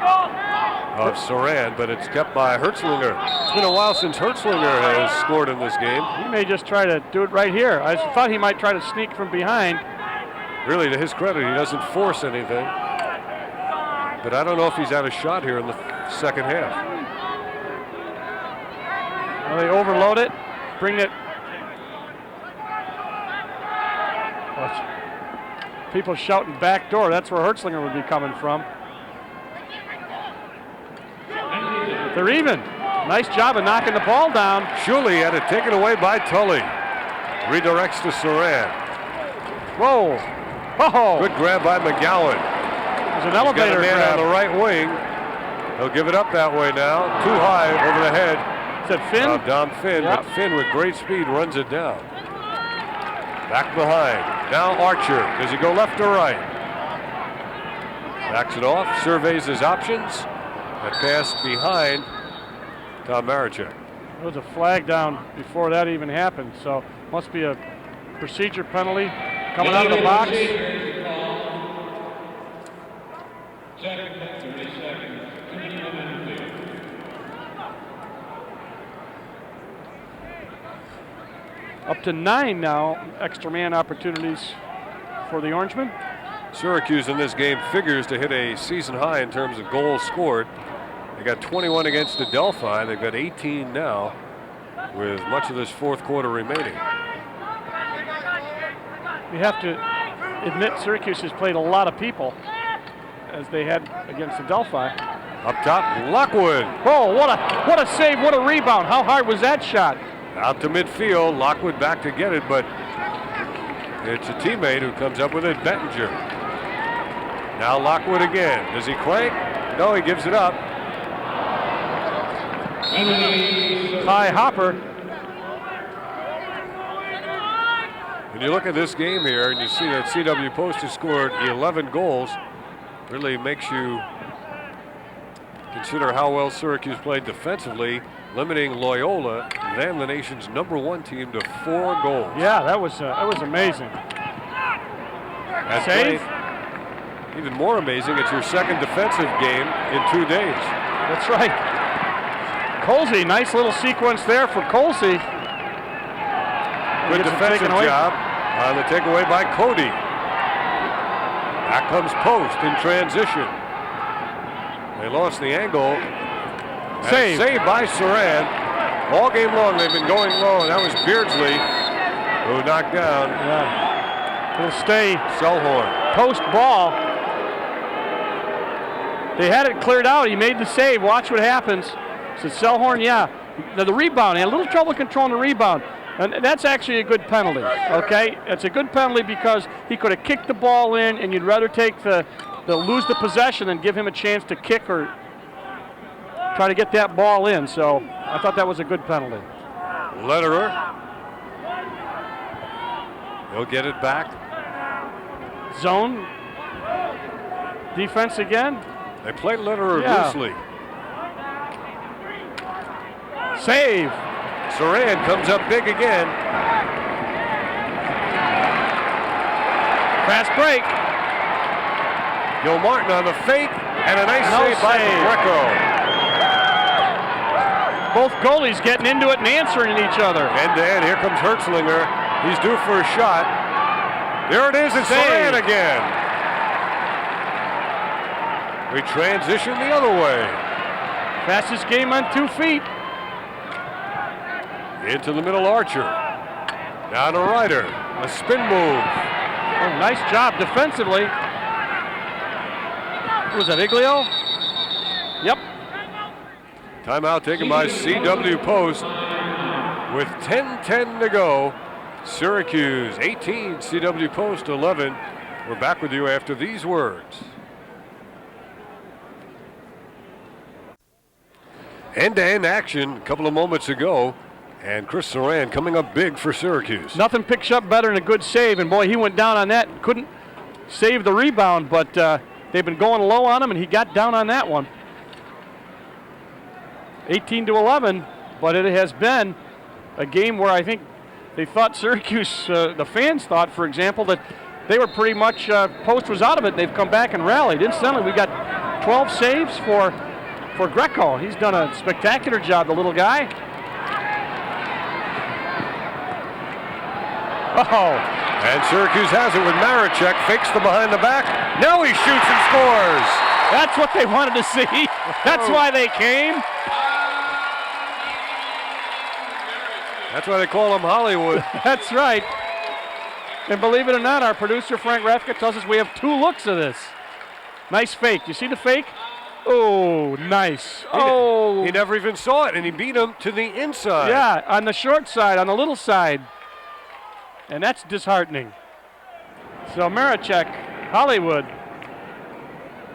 of Saran, but it's kept by Hertzlinger. It's been a while since Hertzlinger has scored in this game. He may just try to do it right here. I thought he might try to sneak from behind. Really, to his credit, he doesn't force anything. But I don't know if he's had a shot here in the second half. Well, they overload it, bring it. Watch. People shouting back door. That's where Hertzlinger would be coming from. They're even. Nice job of knocking the ball down. Shuley had it taken away by Tully. Redirects to Saran. Whoa. Oh. Good grab by McGowan. There's an elevator man grab. on the right wing. He'll give it up that way now. Too high over the head. Is that Finn? Dom Finn, Yep. but Finn with great speed runs it down. Back behind. Now Archer. Does he go left or right? Backs it off, surveys his options. That pass behind Tom Marichek. There was a flag down before that even happened, so must be a procedure penalty coming out of the box. Up to 9 now, extra man opportunities for the Orangemen. Syracuse in this game figures to hit a season high in terms of goals scored. They got 21 against Adelphi. They've got 18 now with much of this fourth quarter remaining. We have to admit Syracuse has played a lot of people as they had against Adelphi. Up top, Lockwood. Oh, what a save, what a rebound. How hard was that shot? Out to midfield, Lockwood back to get it, but it's a teammate who comes up with it, Bettinger. Now Lockwood again. Does he crank? No, he gives it up. Ty Hopper. When you look at this game here and you see that CW Post has scored 11 goals, really makes you consider how well Syracuse played defensively, limiting Loyola, then the nation's #1 team, to 4 goals. Yeah, that was amazing. That's Save. Even more amazing, it's your second defensive game in 2 days. That's right. Colsey, nice little sequence there for Colsey. Good defensive job on the takeaway by Cody. Back comes Post in transition. They lost the angle. Save. Saved by Saran. All game long they've been going low, and that was Beardsley who knocked down. Yeah. It'll stay Selhorn. Post ball. They had it cleared out. He made the save. Watch what happens. So Selhorn, yeah. The rebound. He had a little trouble controlling the rebound. And that's actually a good penalty, okay? It's a good penalty because he could have kicked the ball in, and you'd rather take lose the possession than give him a chance to kick or try to get that ball in. So I thought that was a good penalty. Lederer. He'll get it back. Zone. Defense again. They play Lederer loosely. Save. Saran comes up big again. Fast break. Gil Martin on the fake, and a nice save by Greco. Both goalies getting into it and answering each other. End to end. Here comes Hertzlinger. He's due for a shot. There it is, and Saran again. We transition the other way. Fastest game on 2 feet. Into the middle, Archer. Down to Ryder. A spin move. Oh, nice job defensively. Was that Iglio? Yep. Timeout taken by CW Post with 10:10 to go. Syracuse 18, CW Post 11. We're back with you after these words. End-to-end action a couple of moments ago, and Chris Saran coming up big for Syracuse. Nothing picks up better than a good save, and boy, he went down on that. Couldn't save the rebound, but they've been going low on him, and he got down on that one. 18-11, but it has been a game where I think they thought Syracuse, the fans thought, for example, that they were pretty much, Post was out of it. They've come back and rallied. Incidentally, we got 12 saves for Greco. He's done a spectacular job, the little guy. Oh. And Syracuse has it with Maricek, fakes the behind the back. Now he shoots and scores. That's what they wanted to see. That's why they came. That's why they call him Hollywood. That's right. And believe it or not, our producer, Frank Rafka, tells us we have 2 looks of this. Nice fake. You see the fake? Oh, nice. He never even saw it, and he beat him to the inside. Yeah, on the short side, on the little side. And that's disheartening. So Maricek, Hollywood,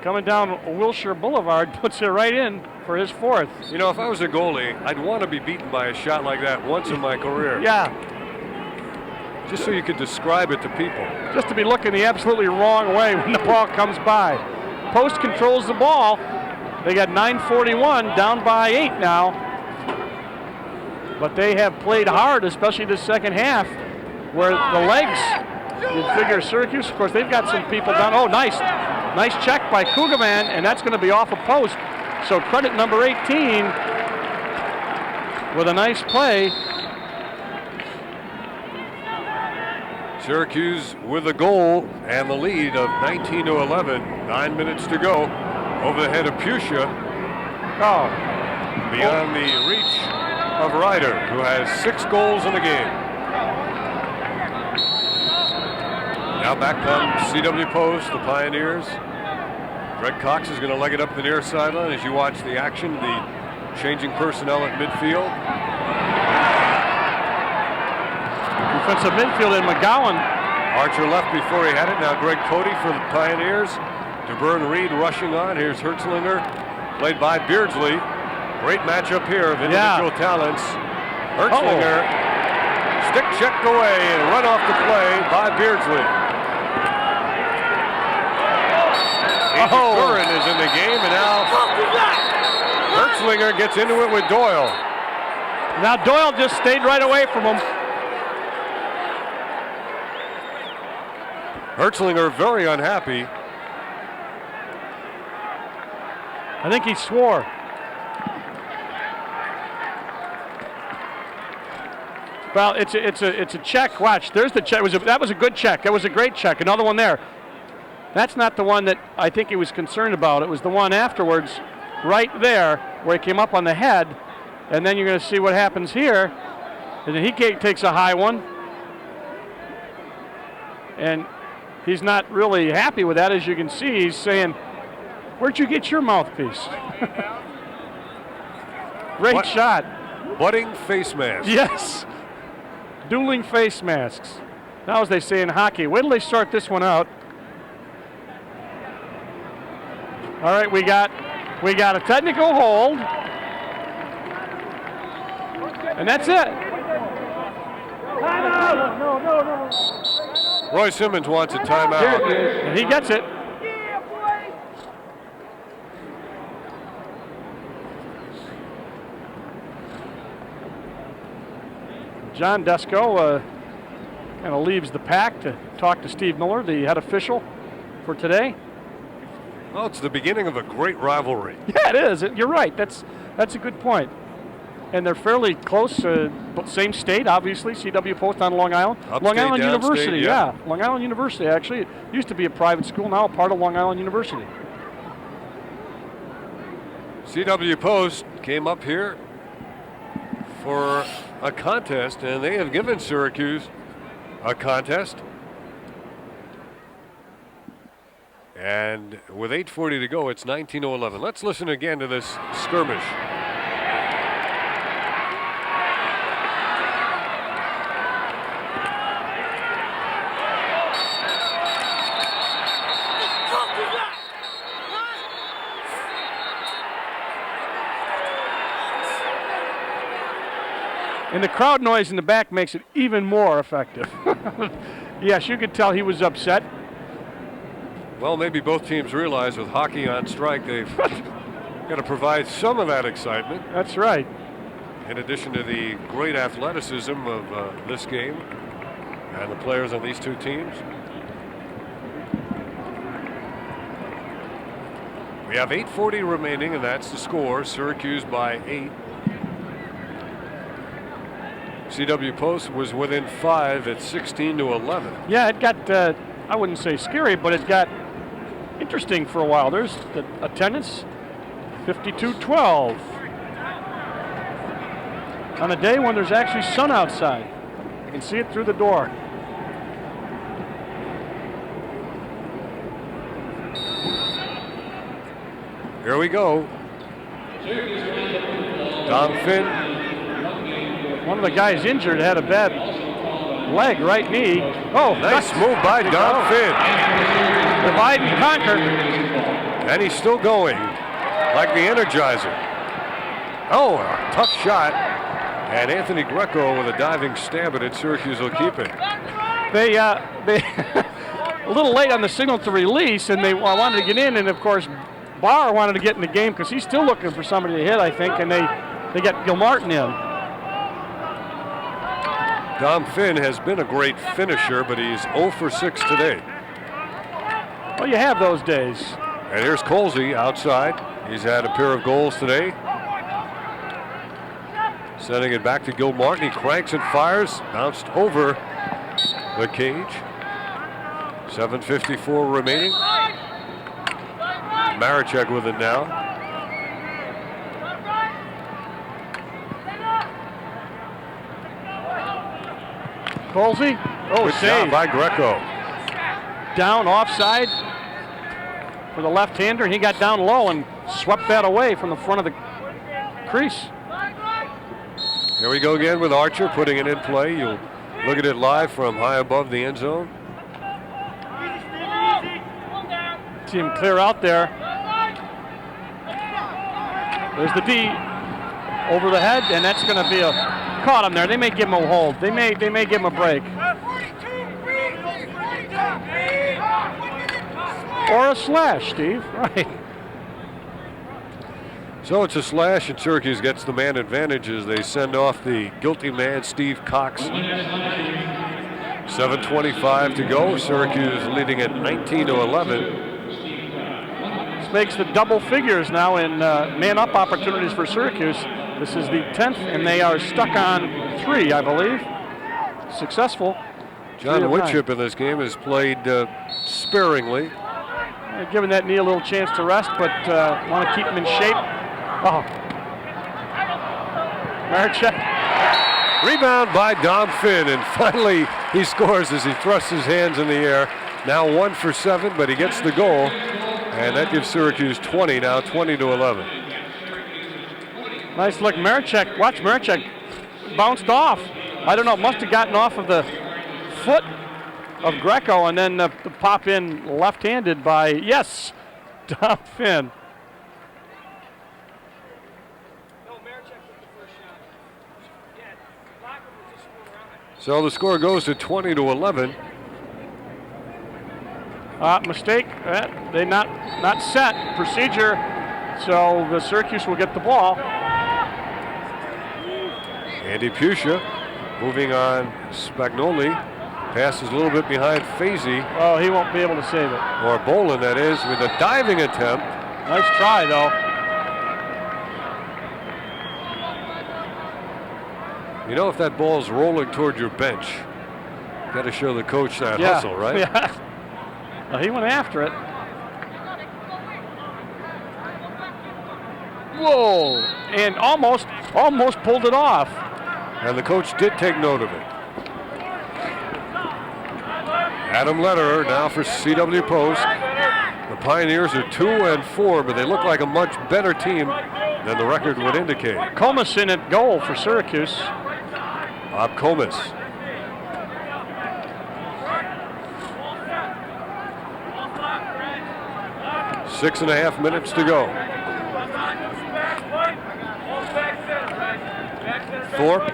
coming down Wilshire Boulevard, puts it right in for his 4th. You know, if I was a goalie, I'd want to be beaten by a shot like that once in my career. Yeah. Just so you could describe it to people. Just to be looking the absolutely wrong way when the ball comes by. Post controls the ball. They got 9:41, down by 8 now. But they have played hard, especially the second half, where the legs, you'd figure Syracuse, of course, they've got some people down. Oh, nice check by Kugelman, and that's going to be off a post. So credit number 18 with a nice play. Syracuse with a goal and the lead of 19-11. 9 minutes to go. Over the head of Pusha. Oh. Beyond the reach of Ryder, who has 6 goals in the game. Now back comes CW Post, the Pioneers. Greg Cox is going to leg it up the near sideline as you watch the action, the changing personnel at midfield. Defensive midfield in McGowan. Archer left before he had it. Now Greg Cody for the Pioneers. DeBurn Reed rushing on. Here's Hertzlinger, played by Beardsley. Great matchup here of individual talents. Hertzlinger, stick checked away and run off the play by Beardsley. Curran is in the game, and now Hertzlinger gets into it with Doyle. Now Doyle just stayed right away from him. Hertzlinger very unhappy. I think he swore. Well, it's a check. Watch, there's the check. That was a good check. That was a great check. Another one there. That's not the one that I think he was concerned about. It was the one afterwards, right there, where he came up on the head. And then you're going to see what happens here. And then he takes a high one. And he's not really happy with that, as you can see. He's saying, "Where'd you get your mouthpiece?" Great shot. Budding face mask. Yes. Dueling face masks. Now, as they say in hockey, wait till they sort this one out. All right, we got a technical hold. And that's it. Roy Simmons wants a timeout. And he gets it. John Desko kind of leaves the pack to talk to Steve Miller, the head official for today. Well, it's the beginning of a great rivalry. Yeah, it is. You're right. That's a good point. And they're fairly close, same state, obviously. CW Post on Long Island. Upstate, Long Island downstate, University, yeah. Long Island University, actually. It used to be a private school, now a part of Long Island University. CW Post came up here for a contest, and they have given Syracuse a contest. And with 8:40 to go, it's 19-11. Let's listen again to this skirmish. And the crowd noise in the back makes it even more effective. Yes, you could tell he was upset. Well, maybe both teams realize with hockey on strike, they've got to provide some of that excitement. That's right. In addition to the great athleticism of this game and the players on these two teams. We have 8:40 remaining, and that's the score. Syracuse by 8. CW Post was within 5 at 16-11. Yeah, it got, I wouldn't say scary, but it got interesting for a while. There's the attendance, 52-12. On a day when there's actually sun outside. You can see it through the door. Here we go. Dom Finn. One of the guys injured had a bad leg, right knee. Oh, Nice move by Dom Finn. Divide and conquer. And he's still going, like the Energizer. Oh, a tough shot. And Anthony Greco with a diving stab at it. Syracuse will keep it. They a little late on the signal to release, and they wanted to get in, and of course, Barr wanted to get in the game because he's still looking for somebody to hit, I think, and they got Gilmartin in. Dom Finn has been a great finisher, but he's 0 for 6 today. Well, you have those days. And here's Colsey outside. He's had a pair of goals today. Sending it back to Gilmartin. He cranks and fires. Bounced over the cage. 7:54 remaining. Maricek with it now. Colsey. Oh, Good save. job by Greco. Down offside for the left-hander, and he got down low and swept that away from the front of the crease. Here we go again with Archer putting it in play. You'll look at it live from high above the end zone. See him clear out there. There's the D over the head, and that's going to be a caught him there. They may give him a hold. They may give him a break. Or a slash, Steve. Right. So it's a slash, and Syracuse gets the man advantage as they send off the guilty man, Steve Cox. 7:25 to go. Syracuse leading at 19-11. This makes the double figures now in man-up opportunities for Syracuse. This is the 10th, and they are stuck on 3, I believe. Successful. John Winship in this game has played sparingly. Giving that knee a little chance to rest, but want to keep him in shape. Oh. Maricek. Rebound by Dom Finn, and finally he scores as he thrusts his hands in the air. Now 1 for 7, but he gets the goal, and that gives Syracuse 20, now 20-11. Nice look, Maricek. Watch Maricek bounced off. I don't know, must have gotten off of the foot of Greco and then the pop in left-handed by, yes, Tom Finn. So the score goes to 20-11. Mistake. They not set procedure. So the Syracuse will get the ball. Andy Pusha moving on Spagnoli. Passes a little bit behind Feisty. Oh, he won't be able to save it. Or Bolin, that is, with a diving attempt. Nice try, though. You know, if that ball's rolling toward your bench, you got to show the coach that hustle, right? Yeah. Well, he went after it. Whoa! And almost pulled it off. And the coach did take note of it. Adam Lederer now for CW Post. The Pioneers are 2-4, but they look like a much better team than the record would indicate. Comas in at goal for Syracuse. Bob Comas. Six and a half minutes to go. Thorpe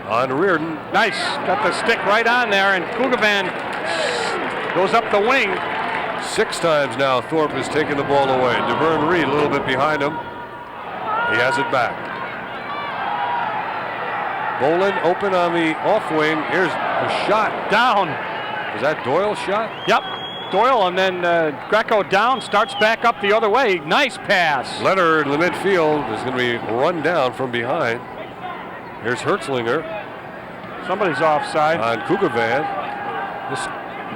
on Reardon. Nice, got the stick right on there, and Kugavan goes up the wing. 6 times now Thorpe has taken the ball away. DeVern Reed a little bit behind him. He has it back. Bolin open on the off wing. Here's a shot. Down. Was that Doyle's shot? Yep. Doyle, and then Greco down, starts back up the other way. Nice pass. Lederer in the midfield is going to be run down from behind. Here's Hertzlinger. Somebody's offside. On Kugavan. This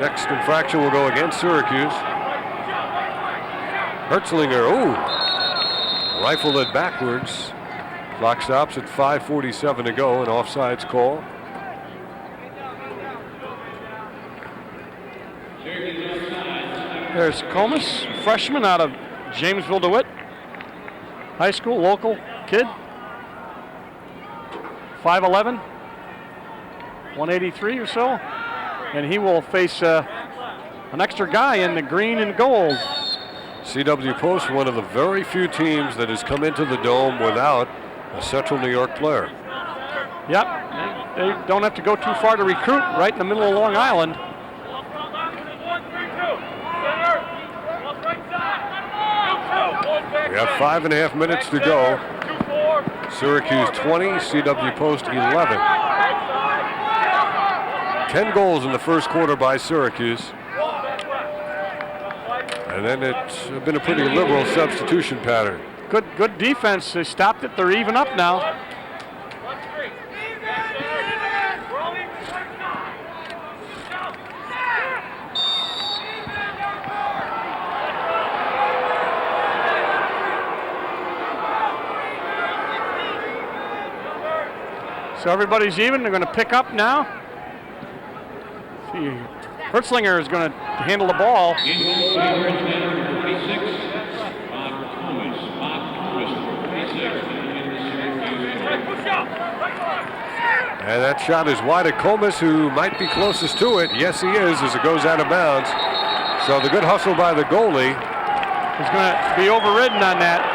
next infraction will go against Syracuse. Hertzlinger, ooh. Rifled it backwards. Clock stops at 5:47 to go, an offsides call. There's Comas, freshman out of Jamesville DeWitt High School, local kid. 5'11", 183 or so. And he will face an extra guy in the green and gold. CW Post, one of the very few teams that has come into the Dome without a Central New York player. Yep, they don't have to go too far to recruit, right in the middle of Long Island. We have 5.5 minutes to go. Syracuse 20, CW Post 11. 10 goals in the first quarter by Syracuse. And then it's been a pretty liberal substitution pattern. Good defense. They stopped it. They're even up now. So everybody's even. They're going to pick up now. See, Hertzlinger is going to handle the ball. And that shot is wide of Comas, who might be closest to it. Yes, he is, as it goes out of bounds. So the good hustle by the goalie. He's going to be overridden on that.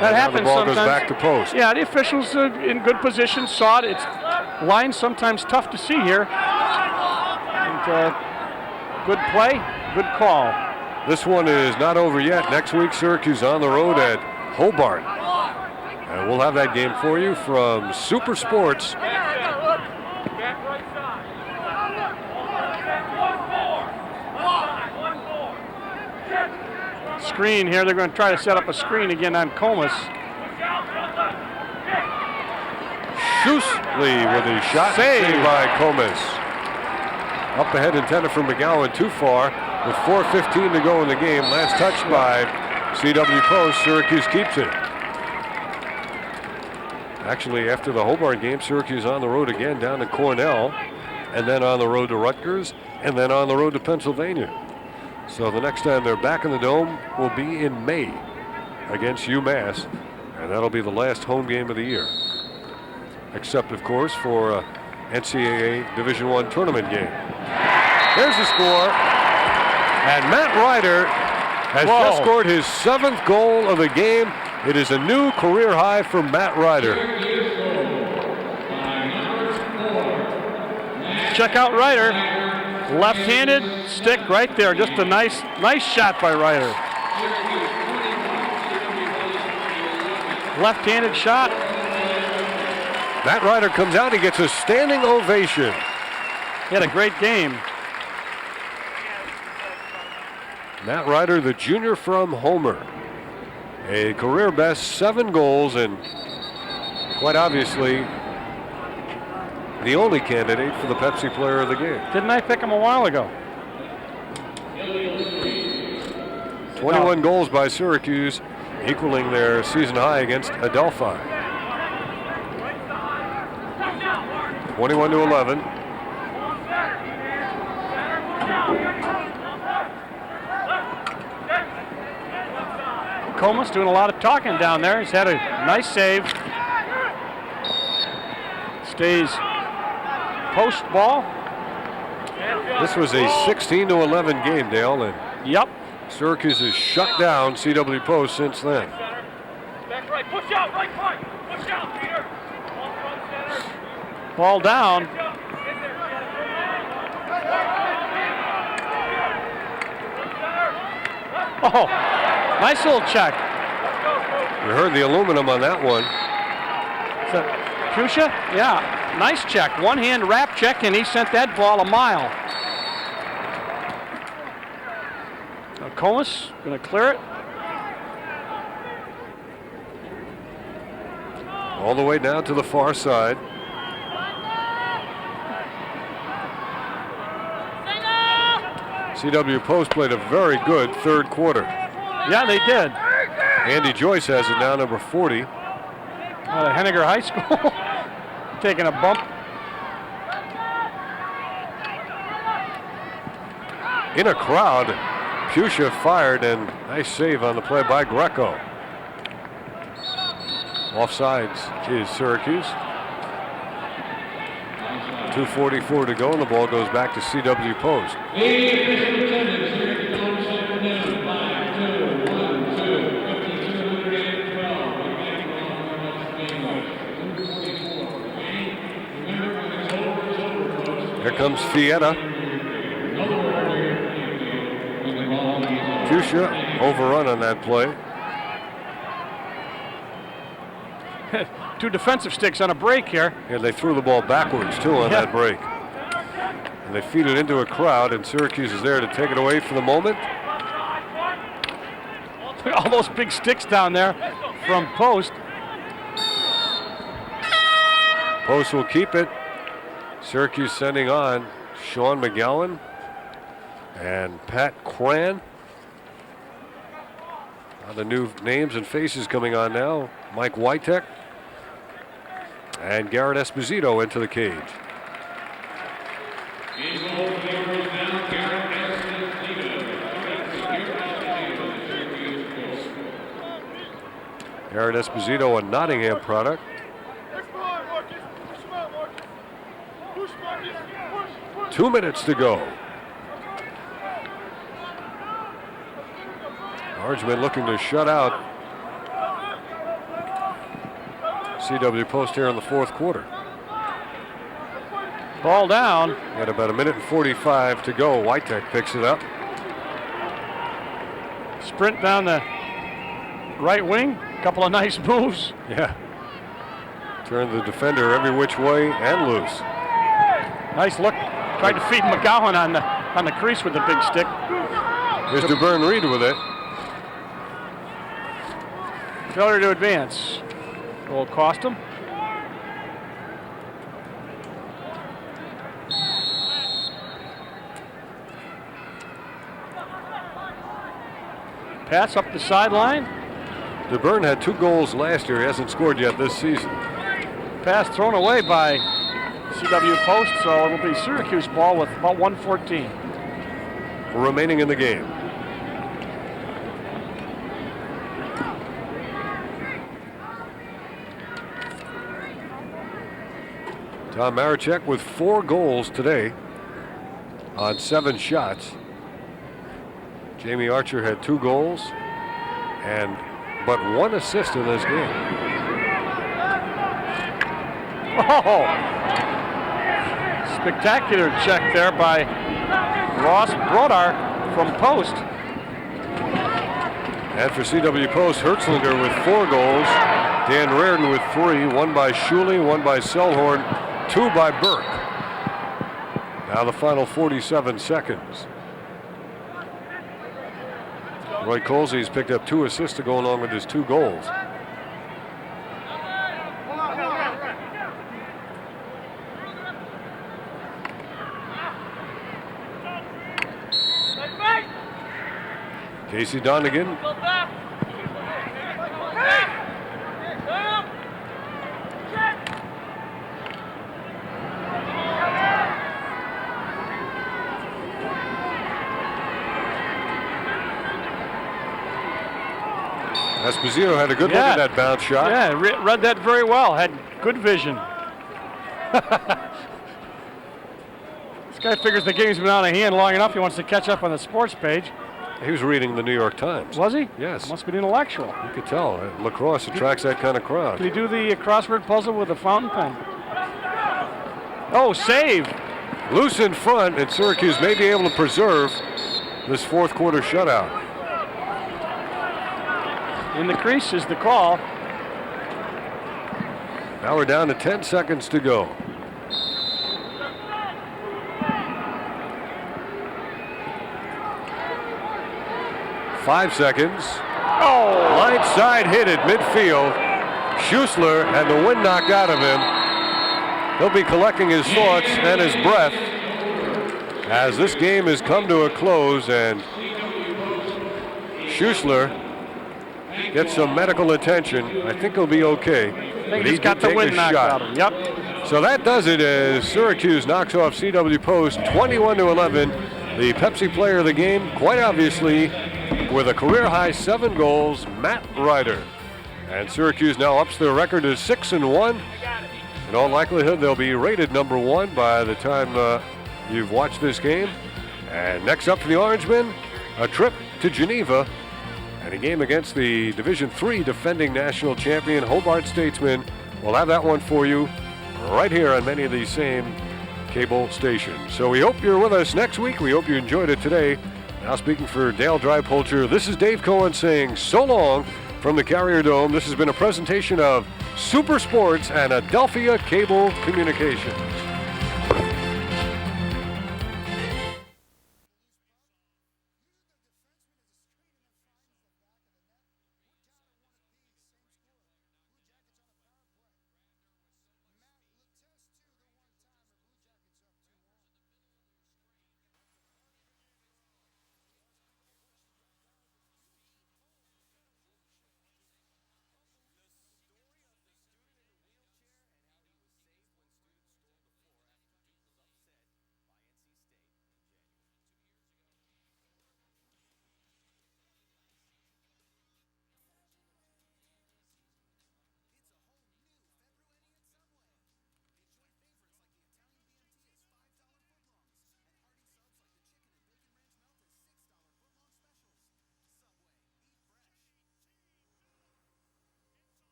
That happens the ball sometimes. goes back to post. Yeah, the officials in good position saw it. It's line sometimes tough to see here. And, good play, good call. This one is not over yet. Next week, Syracuse on the road at Hobart. And we'll have that game for you from Super Sports. Screen here. They're going to try to set up a screen again on Comas. Schustley with a shot. Saved by Comas. Up ahead intended for McGowan, too far. With 4:15 to go in the game. Last touch by CW Post. Syracuse keeps it. Actually, after the Hobart game, Syracuse on the road again down to Cornell, and then on the road to Rutgers, and then on the road to Pennsylvania. So the next time they're back in the Dome will be in May. against UMass, and that'll be the last home game of the year. Except, of course, for NCAA Division I tournament game. There's the score, and Matt Ryder has just scored his 7th goal of the game. It is a new career high for Matt Ryder. Check out Ryder. Left-handed stick right there. Just a nice shot by Ryder. Left-handed shot. Matt Ryder comes out. He gets a standing ovation. He had a great game. Matt Ryder, the junior from Homer. A career best 7 goals, and quite obviously the only candidate for the Pepsi Player of the Game. Didn't I pick him a while ago? 21 goals by Syracuse, equaling their season high against Adelphi. 21-11. Comas doing a lot of talking down there. He's had a nice save. Stays post ball. This was a 16-11 game, Dale, and Yep. Syracuse has shut down CW Post since then. Back right, push out, right point. Push out, Peter. Ball down. Oh, nice little check. You heard the aluminum on that one. Is that Fuchsia? Yeah, nice check. One-hand wrap check, and he sent that ball a mile. Comas going to clear it. All the way down to the far side. CW Post played a very good 3rd quarter. Yeah, they did. Andy Joyce has it now, number 40. Out of Henniger High School. Taking a bump. In a crowd, Fuchsia fired, and nice save on the play by Greco. Offsides is Syracuse. 2:44 to go, and the ball goes back to CW Post. Here comes Fietta. Fuchsia overrun on that play. 2 defensive sticks on a break here. Yeah, they threw the ball backwards, too, on that break. And they feed it into a crowd, and Syracuse is there to take it away for the moment. All those big sticks down there from Post. Post will keep it. Syracuse sending on Sean McGowan and Pat Cran. The new names and faces coming on now. Mike Witek and Garrett Esposito into the cage. Garrett Esposito, a Nottingham product. 2 minutes to go. Archman looking to shut out CW Post here in the 4th quarter. Ball down. Got about 1:45 to go. Witek picks it up. Sprint down the right wing. Couple of nice moves. Yeah. Turn the defender every which way and loose. Nice look. Tried to feed McGowan on the crease with the big stick. Here's DeBern Reed with it. Failure to advance. Will cost him. Pass up the sideline. DeBern had 2 goals last year. He hasn't scored yet this season. Pass thrown away by CW Post, so it'll be Syracuse ball with about 1:14 remaining in the game. Tom Marechek with 4 goals today on 7 shots. Jamie Archer had 2 goals and but 1 assist in this game. Oh! Spectacular check there by Ross Brodar from post. And for CW Post, Hertzlinger with 4 goals, Dan Reardon with 3, 1 by Schuley, 1 by Selhorn, 2 by Burke. Now the final 47 seconds. Roy Colsey's picked up 2 assists to go along with his 2 goals. Casey Donegan. Esposito had a good look at that bounce shot. Yeah, read that very well. Had good vision. This guy figures the game's been out of hand long enough. He wants to catch up on the sports page. He was reading the New York Times. Was he? Yes. Must be intellectual. You could tell. Lacrosse attracts that kind of crowd. Did he do the crossword puzzle with a fountain pen? Oh, save. Loose in front, and Syracuse may be able to preserve this 4th quarter shutout. In the crease is the call. Now we're down to 10 seconds to go. Five seconds. Oh! Line side hit at midfield. Schussler had the wind knocked out of him. He'll be collecting his thoughts and his breath as this game has come to a close, and Schussler gets some medical attention. I think he'll be okay. I think he's got the wind knocked out of him. Yep. So that does it as Syracuse knocks off CW Post 21-11. The Pepsi player of the game, quite obviously, with a career-high 7 goals, Matt Ryder. And Syracuse now ups their record to 6-1. In all likelihood, they'll be rated number 1 by the time you've watched this game. And next up for the Orangemen, a trip to Geneva and a game against the Division III defending national champion Hobart Statesmen. We'll have that one for you right here on many of these same cable stations. So we hope you're with us next week. We hope you enjoyed it today. Now speaking for Dale Dreipolcher, this is Dave Cohen saying so long from the Carrier Dome. This has been a presentation of Super Sports and Adelphia Cable Communications.